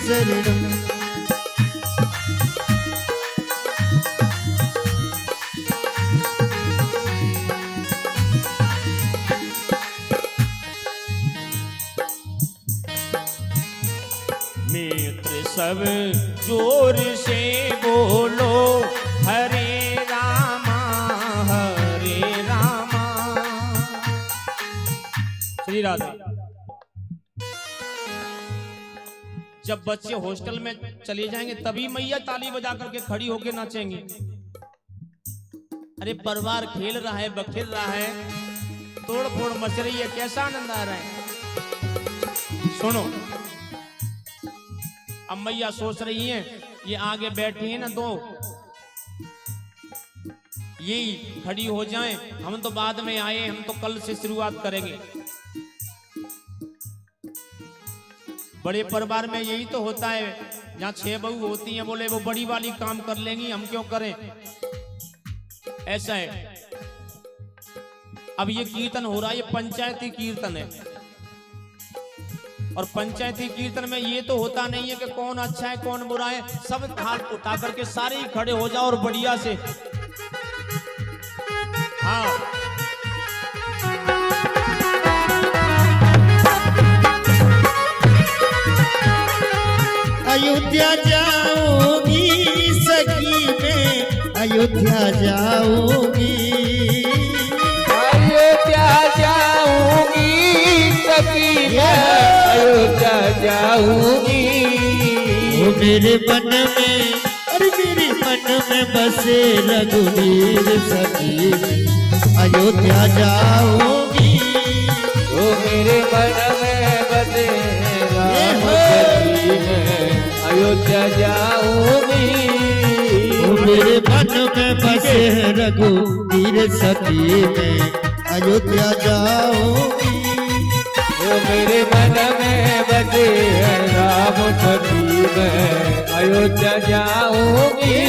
शरणम। मित्र सब जोर से बोलो हरे रामा हरे रामा। श्री राधे। जब बच्चे हॉस्टल में चले जाएंगे तभी मैया ताली बजा करके खड़ी होके नाचेंगी। अरे परिवार खेल रहा है, बखेर रहा है, तोड़ फोड़ मच रही है, कैसा आनंद आ रहा है। सुनो, अब मैया सोच रही है, ये आगे बैठी है ना दो, यही खड़ी हो जाएं, हम तो बाद में आए, हम तो कल से शुरुआत करेंगे। बड़े परिवार में यही तो होता है, जहाँ 6 बहू होती हैं, बोले वो बड़ी वाली काम कर लेंगी, हम क्यों करें, ऐसा है। अब ये कीर्तन हो रहा है, ये पंचायती कीर्तन है, और पंचायती कीर्तन में ये तो होता नहीं है कि कौन अच्छा है कौन बुरा है, सब हाथ उठा करके सारे ही खड़े हो जाओ और बढ़िया से। हाँ, अयोध्या जाऊंगी सखी में, अयोध्या जाऊंगी, अयोध्या जाऊंगी सखी मैं, अयोध्या जाऊंगी। वो मेरे मन में, अरे मेरे मन में बसे रघुवीर सखी, अयोध्या जाऊंगी। वो मेरे मन में बसे राम सखी मैं, अयोध्या जाऊंगी। वो मेरे मन में बसे रघुवीर सखी में, अयोध्या जाऊंगी। वो मेरे मन में बसे राम सखी मैं, अयोध्या जाऊंगी।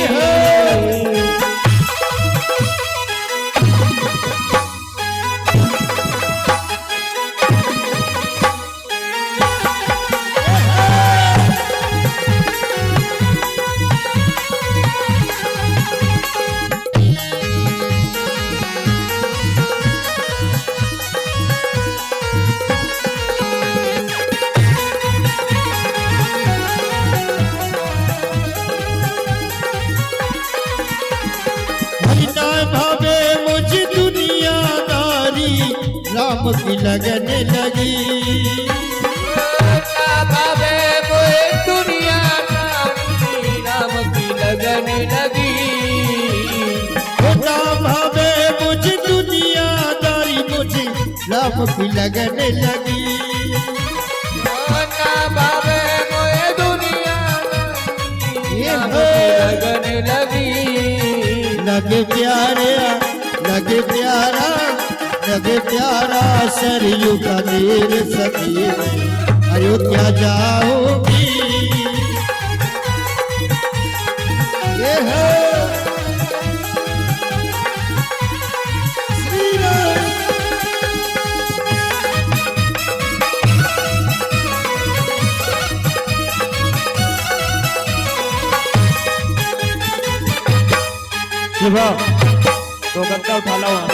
राम की लगन लगी, बाबे कोई दुनिया राम की लगन लगी। भावे मुझे दुनियादारी, मुझे राम की लगन लगी। बाबे कोई दुनिया राम की लगन लगी। लगे प्यारे, लगे प्यारा, लगे प्यारा सरयू का तीर सखी में, अयोध्या जाऊंगी। ये है श्री राम। शिवा तो गद्दा उठा लो वहां।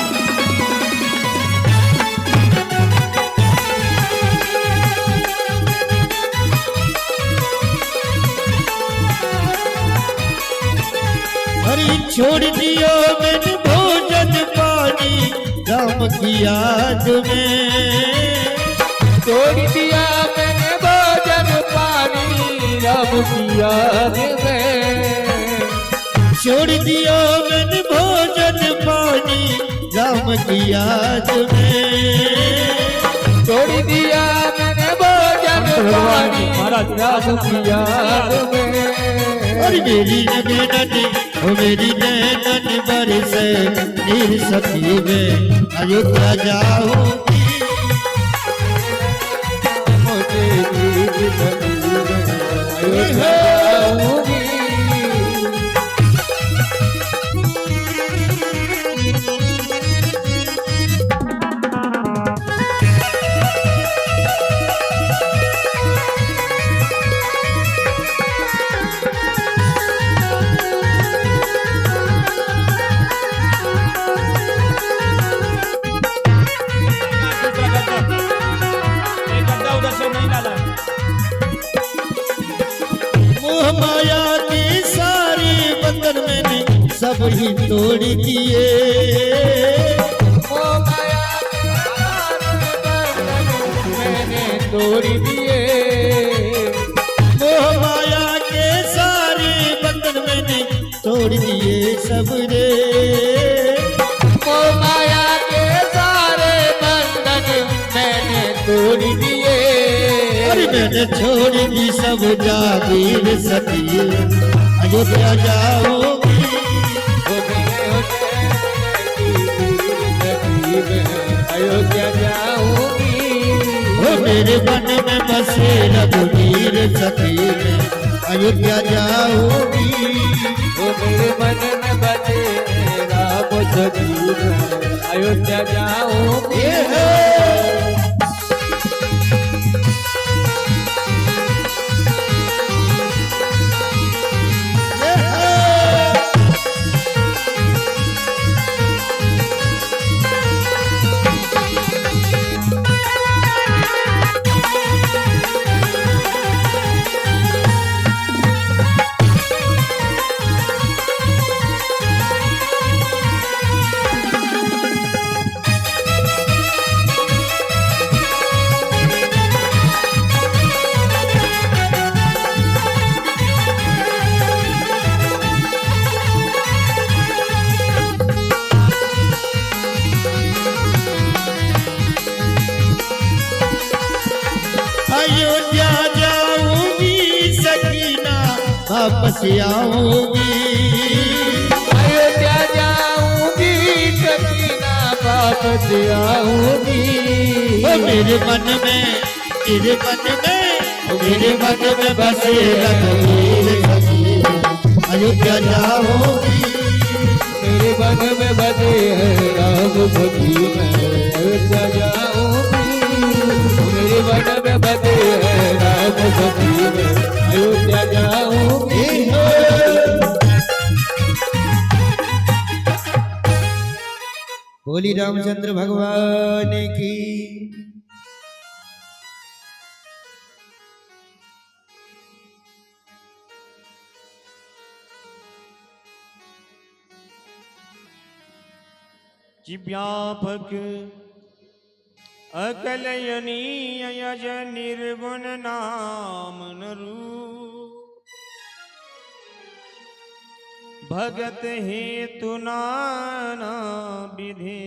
हरी छोड़ दियो मैंने भोजन पानी राम की याद में। छोड़ दिया मैंने भोजन पानी राम की याद में। छोड़ दियो मैंने भोजन पानी राम की याद में। छोड़ दिया मैंने भोजन पानी राम की याद में। और मेरी नैनन ओ मेरी नैनन बरसे नीर सखी में अयोध्या जाऊंगी। मुझे नीर सखी में अयोध्या जाऊंगी। मोह माया के सारे बंधन मैंने सब ही तोड़ दिए। मोह माया के सारे बंधन मैंने तोड़ दिए। मोह माया के सारे बंधन मैंने तोड़ दिए सब रे। मोह माया के सारे बंधन मैंने तोड़ दिए। अरे मैंने छोड़ दी सब जागीर सती अयोध्या जाऊंगी। अयोध्या जाऊंगी। ओ मेरे मन में बसे रघुवीर सती में अयोध्या जाऊंगी। ओ मेरे मन में बसे राम सती में अयोध्या जाऊंगी। अयोध्या जाऊंगी सकीना वापस आऊंगी। अयोध्या जाऊंगी सकीना वापस आऊंगी। ओ मेरे मन में तेरे मन में मेरे मन में बसे रघुवीर सती अयोध्या जाऊंगी। मेरे मन में बसे है राम सती में अयोध्या जाऊंगी। मेरे मन में बसे है राम सती में अयोध्या जाऊंगी। बोली रामचंद्र भगवान की। कि व्यापक अकलयनीय यज निर्गुण नाम नरू भगत हेतु नाना विधि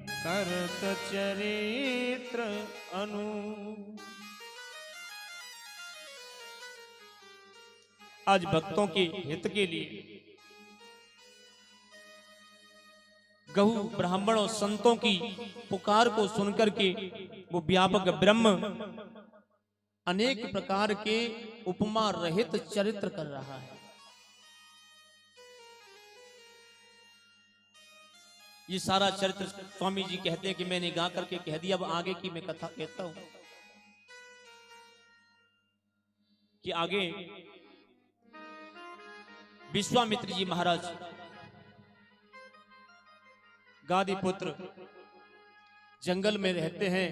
करत चरित्र अनु। आज भक्तों के हित के लिए गहु ब्राह्मण और संतों की पुकार को सुनकर के वो व्यापक ब्रह्म अनेक प्रकार के उपमा रहित चरित्र कर रहा है। ये सारा चरित्र स्वामी जी कहते हैं कि मैंने गा करके कह दिया, अब आगे की मैं कथा कहता हूं कि आगे विश्वामित्र जी महाराज गादी पुत्र जंगल में रहते हैं,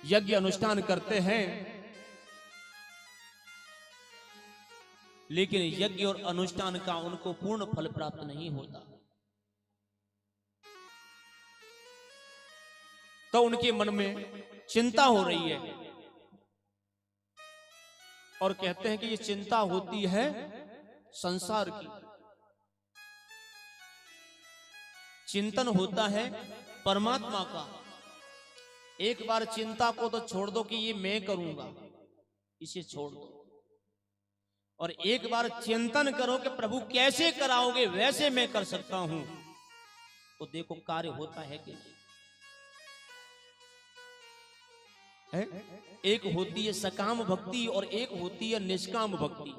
यज्ञ अनुष्ठान करते हैं, लेकिन यज्ञ और अनुष्ठान का उनको पूर्ण फल प्राप्त नहीं होता। तो उनके मन में चिंता हो रही है और कहते हैं कि ये चिंता होती है संसार की, चिंतन होता है परमात्मा का। एक बार चिंता को तो छोड़ दो कि ये मैं करूंगा, इसे छोड़ दो, और एक बार चिंतन करो कि प्रभु कैसे कराओगे, वैसे मैं कर सकता हूं, तो देखो कार्य होता है कि नहीं है? एक होती है सकाम भक्ति और एक होती है निष्काम भक्ति।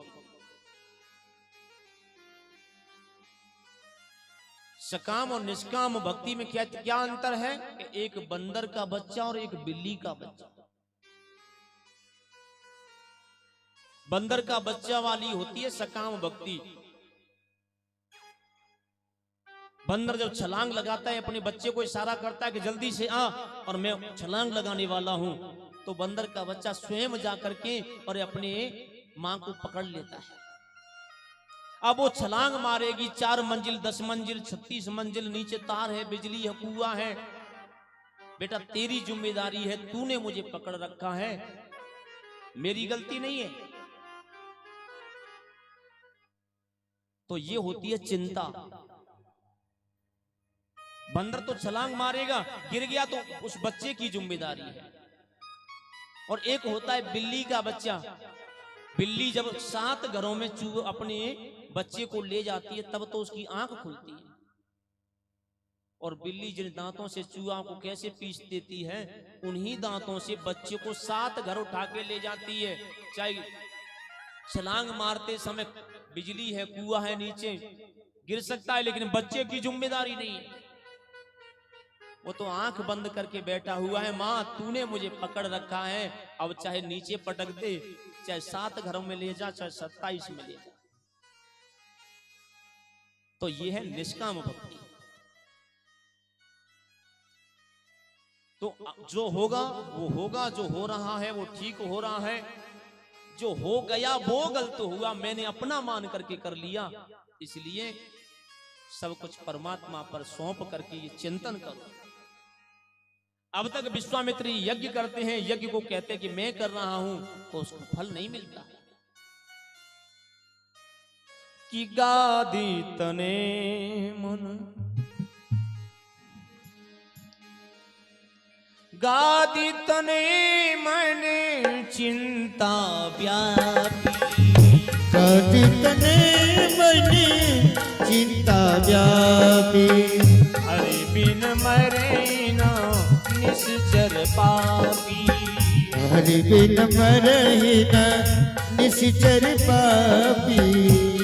सकाम और निष्काम भक्ति में क्या अंतर है? एक बंदर का बच्चा और एक बिल्ली का बच्चा। बंदर का बच्चा वाली होती है सकाम भक्ति। बंदर जब छलांग लगाता है, अपने बच्चे को इशारा करता है कि जल्दी से आ और मैं छलांग लगाने वाला हूं, तो बंदर का बच्चा स्वयं जा करके और अपने मां को पकड़ लेता है। अब वो छलांग मारेगी, 4 मंजिल 10 मंजिल 36 मंजिल, नीचे तार है, बिजली है, कुआं है, बेटा तेरी जिम्मेदारी है, तूने मुझे पकड़ रखा है, मेरी गलती नहीं है। तो ये होती है चिंता। बंदर तो छलांग मारेगा, गिर गया तो उस बच्चे की जिम्मेदारी है। और एक होता है बिल्ली का बच्चा। बिल्ली जब 7 घरों में अपने बच्चे को ले जाती है, तब तो उसकी आंख खुलती है। और बिल्ली जिन दांतों से चूहा को कैसे पीस देती है, उन्हीं दांतों से बच्चे को 7 घर उठा के ले जाती है। चाहे छलांग मारते समय बिजली है, कुआं है, नीचे गिर सकता है, लेकिन बच्चे की जिम्मेदारी नहीं है। वो तो आंख बंद करके बैठा हुआ है, मां तूने मुझे पकड़ रखा है, अब चाहे नीचे पटक दे, चाहे 7 घरों में ले जा, चाहे 27 में ले जा। तो ये है निष्काम भक्ति। तो जो होगा वो होगा, जो हो रहा है वो ठीक हो रहा है, जो हो गया वो गलत हुआ, मैंने अपना मान करके कर लिया, इसलिए सब कुछ परमात्मा पर सौंप करके ये चिंतन करो। अब तक विश्वामित्र यज्ञ करते हैं, यज्ञ को कहते हैं कि मैं कर रहा हूं, तो उसको फल नहीं मिलता। कि गादी तने मन, गादी तने मन चिंता व्यापी, गादी तने मन चिंता व्यापी, हरि बिन मरे ना निश्चर पापी, हरि बिन मरहि न निश्चर पापी।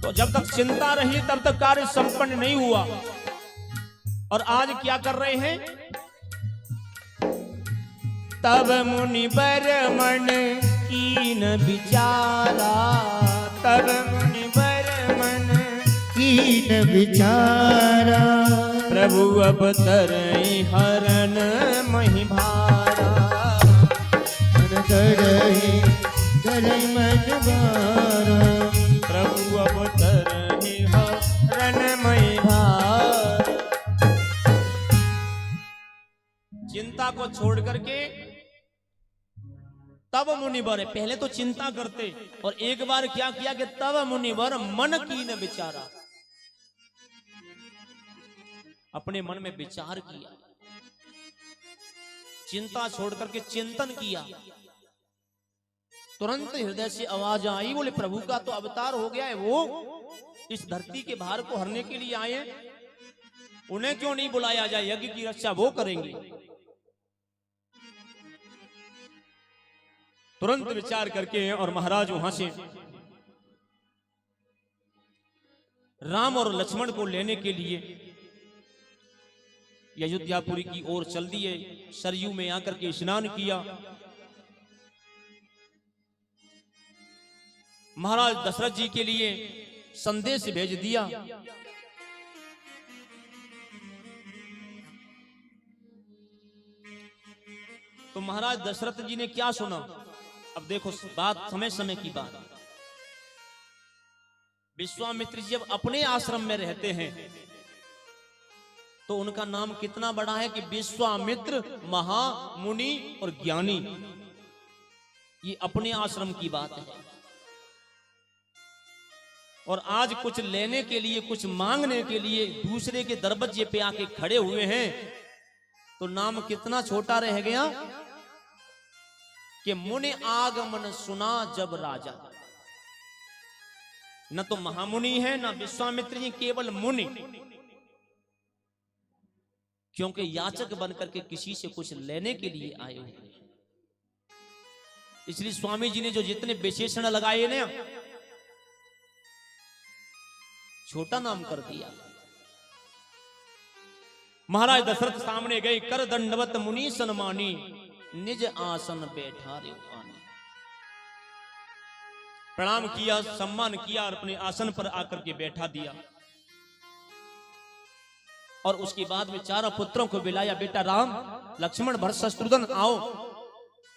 तो जब तक चिंता रही तब तक कार्य संपन्न नहीं हुआ। और आज क्या कर रहे हैं? तब मुनि बर मन कीन विचारा, तब मुनि बर मन कीन विचारा, प्रभु अब तरई हरन महि भारा, मन करहि करहि मन भारा, प्रभु अब तरई हरन महि भारा। चिंता को छोड़ करके तब मुनिवर, पहले तो चिंता करते और एक बार क्या किया कि तब मुनिवर मन कीन विचारा, अपने मन में विचार किया, चिंता छोड़ करके चिंतन किया। तुरंत हृदय से आवाज आई, बोले प्रभु का तो अवतार हो गया है, वो इस धरती के भार को हरने के लिए आए, उन्हें क्यों नहीं बुलाया जाए, यज्ञ की रक्षा वो करेंगे। तुरंत विचार करके और महाराज वहां से राम और लक्ष्मण को लेने के लिए अयोध्यापुरी की ओर चल दिए। सरयू में आकर के स्नान किया। महाराज दशरथ जी के लिए संदेश भेज दिया। तो महाराज दशरथ जी ने क्या सुना? अब देखो, बात समय समय की बात। विश्वामित्र जी जब अपने आश्रम में रहते हैं तो उनका नाम कितना बड़ा है कि विश्वामित्र महामुनि और ज्ञानी। ये अपने आश्रम की बात है। और आज कुछ लेने के लिए, कुछ मांगने के लिए दूसरे के दरवाजे पे आके खड़े हुए हैं तो नाम कितना छोटा रह गया कि मुनि आगमन सुना जब राजा। न तो महामुनि है न विश्वामित्र जी, केवल मुनि। क्योंकि याचक बनकर के किसी से कुछ लेने के लिए आए हुए। इसलिए स्वामी जी ने जो जितने विशेषण लगाए ना, छोटा नाम कर दिया। महाराज दशरथ सामने गए, कर दंडवत मुनि सन्मानी, निज आसन बैठा रे आनी। प्रणाम किया, सम्मान किया और अपने आसन पर आकर के बैठा दिया। और उसके बाद में चारों पुत्रों को बुलाया, बेटा राम, लक्ष्मण, भरत, शत्रुघ्न आओ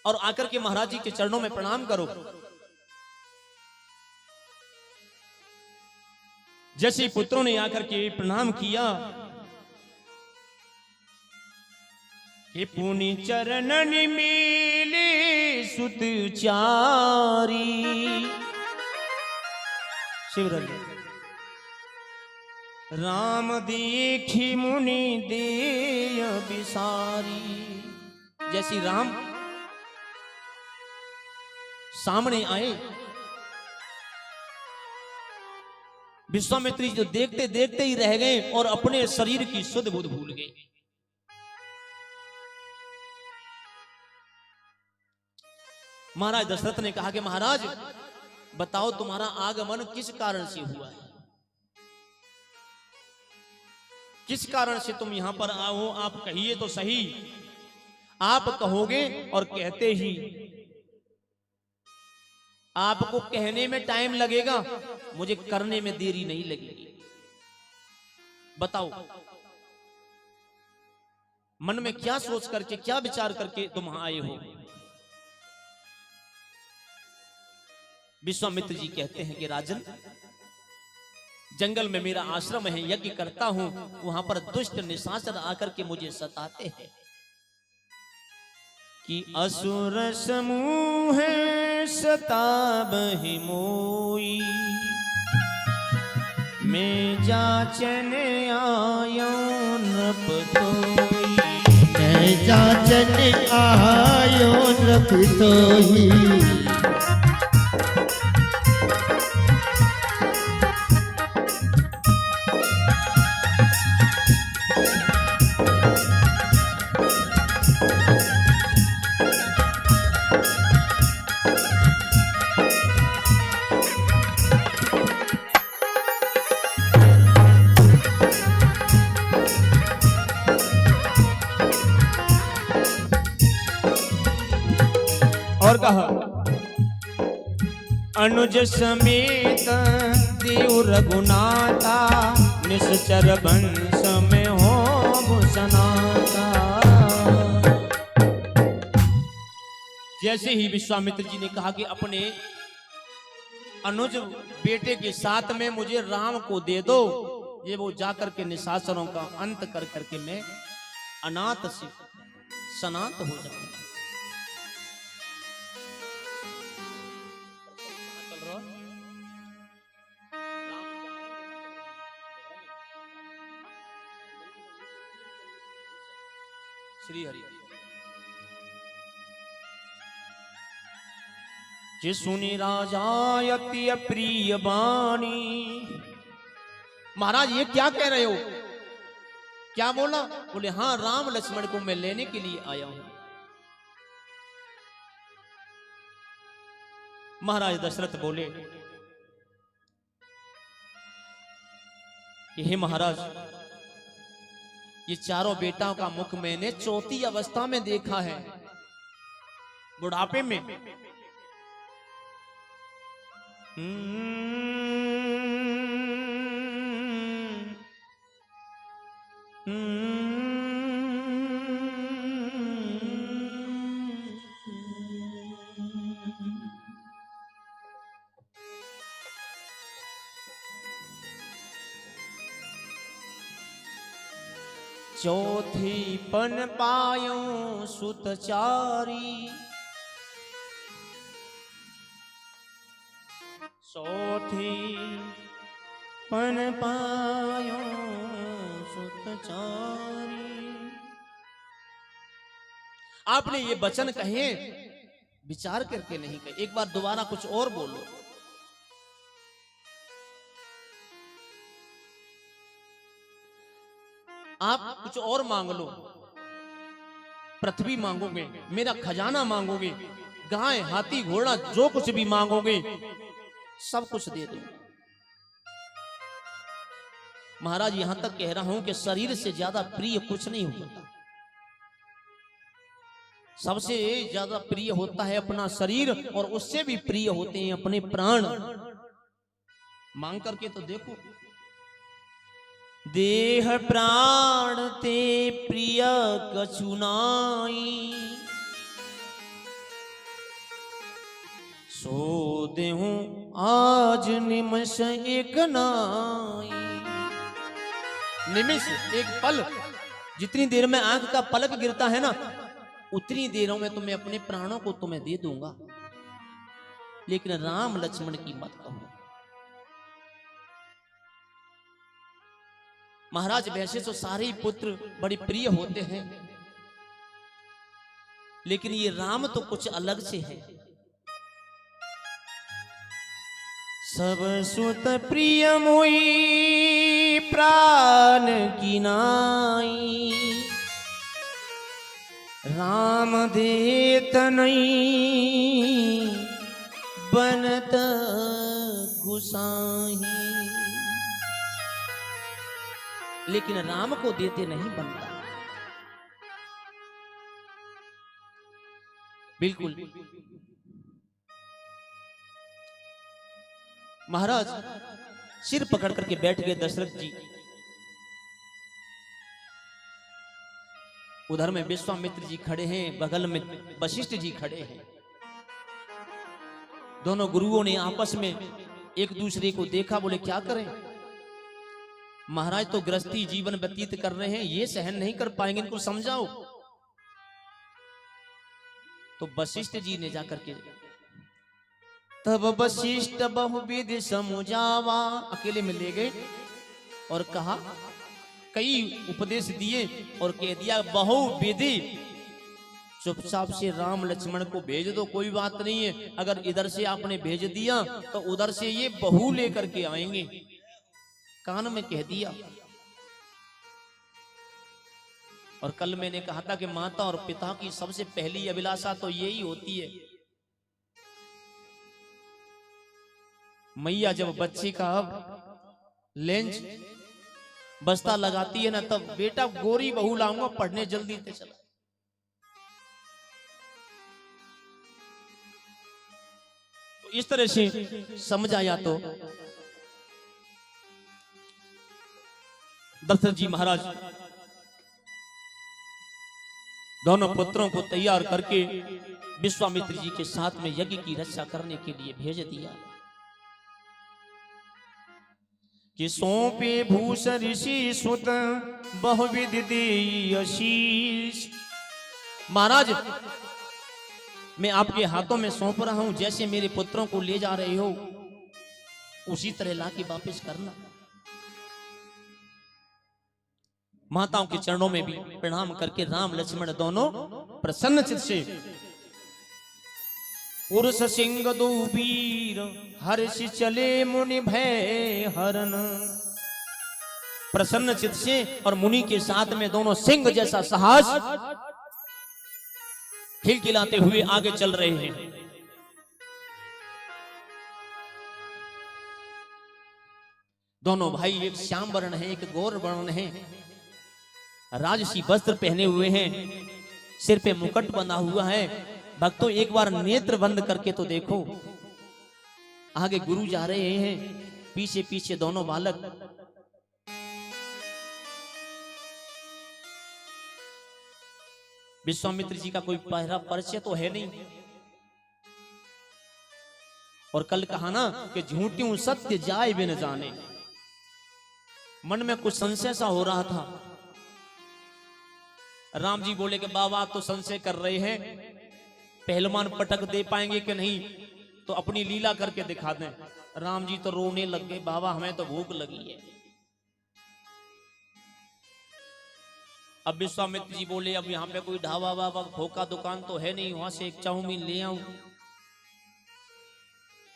और आकर के महाराज जी के चरणों में प्रणाम करो। जैसे पुत्रों ने आकर के प्रणाम किया कि पुनि चरणन मिले सुत चारी। शिवराज राम देखी मुनि देय बिसारी। जैसी राम सामने आए, विश्वामित्री जो देखते देखते ही रह गए और अपने शरीर की सुध बुध भूल गए। महाराज दशरथ ने कहा कि महाराज बताओ, तुम्हारा आगमन किस कारण से हुआ है? किस कारण से तुम यहां पर आओ? आप कहिए तो सही। आप कहोगे और कहते ही आपको कहने में टाइम लगेगा, मुझे करने में देरी नहीं लगेगी। बताओ, मन में क्या सोच करके, क्या विचार करके तुम आए हो? विश्वामित्र जी कहते हैं कि राजन, जंगल में मेरा आश्रम है, यज्ञ करता हूं, वहां पर दुष्ट निशाचर आकर के मुझे सताते हैं कि असुर समूह सताबहि मोई, मैं जाचन आयो नृप तोई। मैं जाचन आयो नृप तोई। और कहा, अनुज समेत देव रघुनाथा, निश्चर वंश में हो सनाता। जैसे ही विश्वामित्र जी ने कहा कि अपने अनुज बेटे के साथ में मुझे राम को दे दो, ये वो जाकर के निशाचरों का अंत कर करके मैं अनाथ से सनात हो जाऊंगा। श्री हरि जे सुनी राजा अति प्रिय बानी। महाराज ये क्या कह रहे हो? क्या बोला? बोले हाँ, राम लक्ष्मण को मैं लेने के लिए आया हूं। महाराज दशरथ बोले कि हे महाराज, ये चारों बेटाओं का मुख मैंने चौथी अवस्था में देखा है, बुढ़ापे में। चौथी पन पायो सुतचारी, चौथी पन पायो सुतचारी। आपने ये वचन कहे विचार करके नहीं कहे, एक बार दोबारा कुछ और बोलो। आप कुछ और मांग लो, पृथ्वी मांगोगे, मेरा खजाना मांगोगे, गाय हाथी घोड़ा जो कुछ भी मांगोगे सब कुछ दे दो। महाराज यहां तक कह रहा हूं कि शरीर से ज्यादा प्रिय कुछ नहीं होता, सबसे ज्यादा प्रिय होता है अपना शरीर, और उससे भी प्रिय होते हैं अपने प्राण। मांग करके तो देखो। देह प्राण ते प्रिय कछु नाई, सो देहूं आज निमिष एक नाई। निमिष एक पल, जितनी देर में आंख का पलक गिरता है ना, उतनी देरों में तुम्हें अपने प्राणों को तुम्हें दे दूंगा। लेकिन राम लक्ष्मण की मत कहो। महाराज वैसे तो सारे ही पुत्र बड़े प्रिय होते हैं, लेकिन ये राम तो कुछ अलग से है। सब सुत प्रिय मोई प्राण की नाई, राम देत नहीं बनत गुसाही। लेकिन राम को देते नहीं बनता। बिल्कुल महाराज सिर पकड़ करके बैठ गए दशरथ जी। उधर में विश्वामित्र जी खड़े हैं, बगल में वशिष्ठ जी खड़े हैं। दोनों गुरुओं ने आपस में एक दूसरे को देखा, बोले क्या करें महाराज, तो गृहस्थी जीवन व्यतीत कर रहे हैं, ये सहन नहीं कर पाएंगे, इनको समझाओ। तो वशिष्ठ जी ने जाकर के, तब वशिष्ठ बहुविध समझावा, अकेले में ले गए और कहा, कई उपदेश दिए और कह दिया बहुविधि, चुपचाप से राम लक्ष्मण को भेज दो, कोई बात नहीं है। अगर इधर से आपने भेज दिया तो उधर से ये बहू लेकर के आएंगे। कान में कह दिया। और कल मैंने कहा था कि माता और पिता की सबसे पहली अभिलाषा तो यही होती है। मैया जब बच्चे का लेंज बस्ता लगाती है ना, तब बेटा गोरी बहू लाऊंगा, पढ़ने जल्दी से चला। तो इस तरह से समझाया तो दशरथ जी महाराज दोनों पुत्रों को तैयार करके विश्वामित्र जी के साथ में यज्ञ की रक्षा करने के लिए भेज दिया कि सौंपे भूष ऋषि सुत बहुविध देई आशीष। महाराज मैं आपके हाथों में सौंप रहा हूं, जैसे मेरे पुत्रों को ले जा रहे हो उसी तरह लाके वापस करना। माताओं के चरणों में भी प्रणाम करके राम लक्ष्मण दोनों प्रसन्न चित्त से, पुरुष सिंह दो वीर हर्ष चले मुनि भय हरन, प्रसन्न चित्त से और मुनि के साथ में दोनों सिंह जैसा साहस खिलखिलाते हुए आगे चल रहे हैं। दोनों भाई, एक श्याम वर्ण है, एक गौर वर्ण है। राजसी वस्त्र पहने हुए हैं, सिर पे मुकुट बंधा हुआ है। भक्तों एक बार नेत्र बंद करके तो देखो, आगे गुरु जा रहे हैं, पीछे पीछे दोनों बालक। विश्वामित्र जी का कोई पहला परिचय तो है नहीं, और कल कहा ना कि झूठ्यों सत्य जाए बिन जाने। मन में कुछ संशय सा हो रहा था। राम जी बोले कि बाबा आप तो संशय कर रहे हैं, पहलवान पटक दे पाएंगे कि नहीं, तो अपनी लीला करके दिखा दें। राम जी तो रोने लग गए, बाबा हमें तो भूख लगी है। अब विश्वामित्र जी बोले अब यहाँ पे कोई ढाबा वाबा खोका दुकान तो है नहीं, वहां से एक चाउमीन ले आऊं,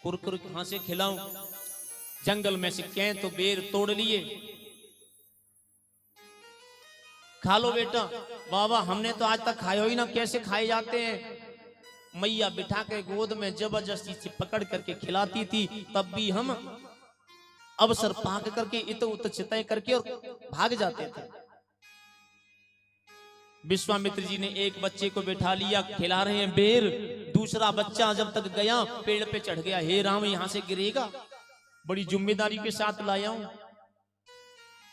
कुरकुर कहां से खिलाऊं। जंगल में से कैं तो बेर तोड़ लिए, खा लो बेटा। बाबा हमने तो आज तक खाए ही ना, कैसे खाए जाते हैं। मैया बिठा के गोद में जबरदस्ती से पकड़ करके खिलाती थी, तब भी हम अवसर पाक करके इत उत चितय करके और भाग जाते थे। विश्वामित्र जी ने एक बच्चे को बिठा लिया, खिला रहे हैं बेर। दूसरा बच्चा जब तक गया पेड़ पे चढ़ गया, हे राम यहां से गिरेगा, बड़ी जिम्मेदारी के साथ लाया हूं।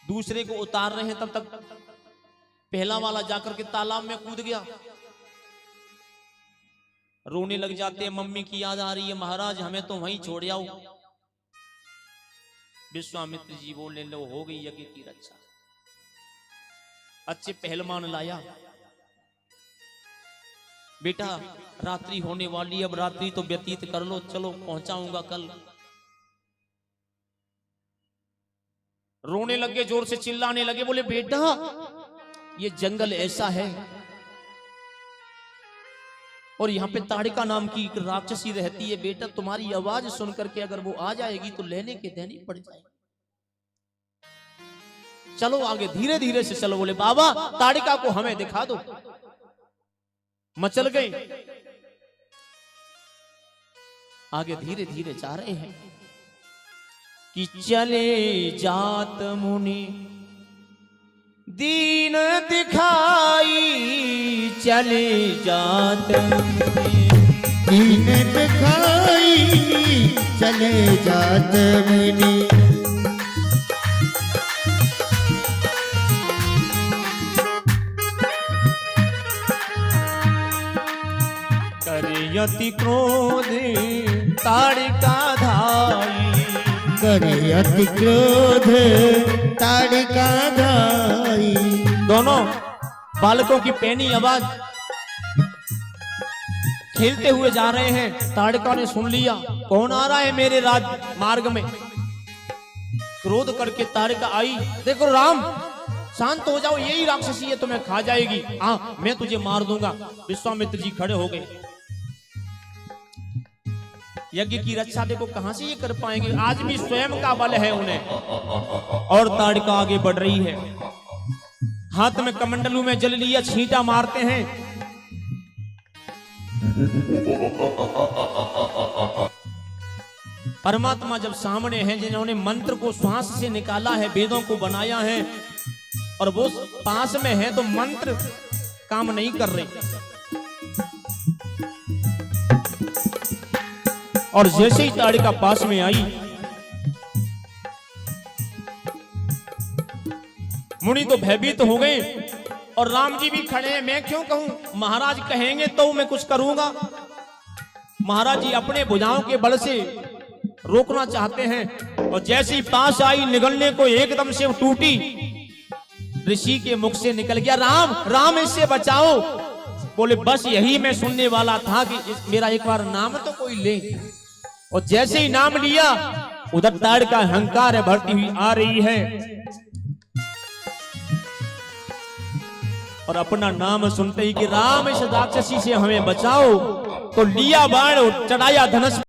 दूसरे को उतार रहे हैं, तब तक पहला वाला जाकर के तालाब में कूद गया। रोने लग जाते हैं, मम्मी की याद आ रही है, महाराज हमें तो वहीं छोड़ आओ। विश्वामित्र जी बोलने लो हो गई यज्ञ की रक्षा, अच्छे पहलवान लाया। बेटा रात्रि होने वाली, अब रात्रि तो व्यतीत कर लो, चलो पहुंचाऊंगा कल। रोने लगे, जोर से चिल्लाने लगे, बोले बेटा ये जंगल ऐसा है और यहाँ पे ताड़िका नाम की एक राक्षसी रहती है, बेटा तुम्हारी आवाज सुन करके अगर वो आ जाएगी तो लेने के देनी पड़ जाएगी, चलो आगे धीरे धीरे से चलो। बोले बाबा ताड़िका को हमें दिखा दो। मचल गए, आगे धीरे धीरे जा रहे हैं कि चले जात मुनि दीन दिखाई, चले जात मुनि दीन दिखाई, चले जात मुनि। यति क्रोध ताड़िका धाई, करे अति क्रोध ताड़िका धाई। दोनों बालकों की पैनी आवाज खेलते हुए जा रहे हैं। ताड़िका ने सुन लिया कौन आ रहा है मेरे राज मार्ग में। क्रोध करके ताड़िका आई, देखो राम शांत हो जाओ, यही राक्षसी है तुम्हें खा जाएगी, हाँ मैं तुझे मार दूंगा। विश्वामित्र जी खड़े हो गए। यज्ञ की रक्षा देखो कहां से ये कर पाएंगे, आज भी स्वयं का बल है उन्हें। और ताड़िका आगे बढ़ रही है, हाथ में कमंडलू में जल लिया, छींटा मारते हैं। परमात्मा जब सामने हैं, जिन्होंने मंत्र को श्वास से निकाला है, वेदों को बनाया है, और वो पास में है तो मंत्र काम नहीं कर रहे। और जैसे ही ताड़िका पास में आई, मुनि तो भयभीत हो गए और राम जी भी खड़े हैं। मैं क्यों कहूं, महाराज कहेंगे तो मैं कुछ करूंगा। महाराज जी अपने भुजाओं के बल से रोकना चाहते हैं, और जैसे ही पास आई निगलने को एकदम से टूटी, ऋषि के मुख से निकल गया राम राम इससे बचाओ। बोले बस यही मैं सुनने वाला था कि मेरा एक बार नाम तो कोई ले। और जैसे ही नाम लिया उधर ताड़िका अहंकार भरती हुई आ रही है और अपना नाम सुनते ही कि राम इस राक्षसी से हमें बचाओ, तो लिया बाण चढ़ाया धनुष।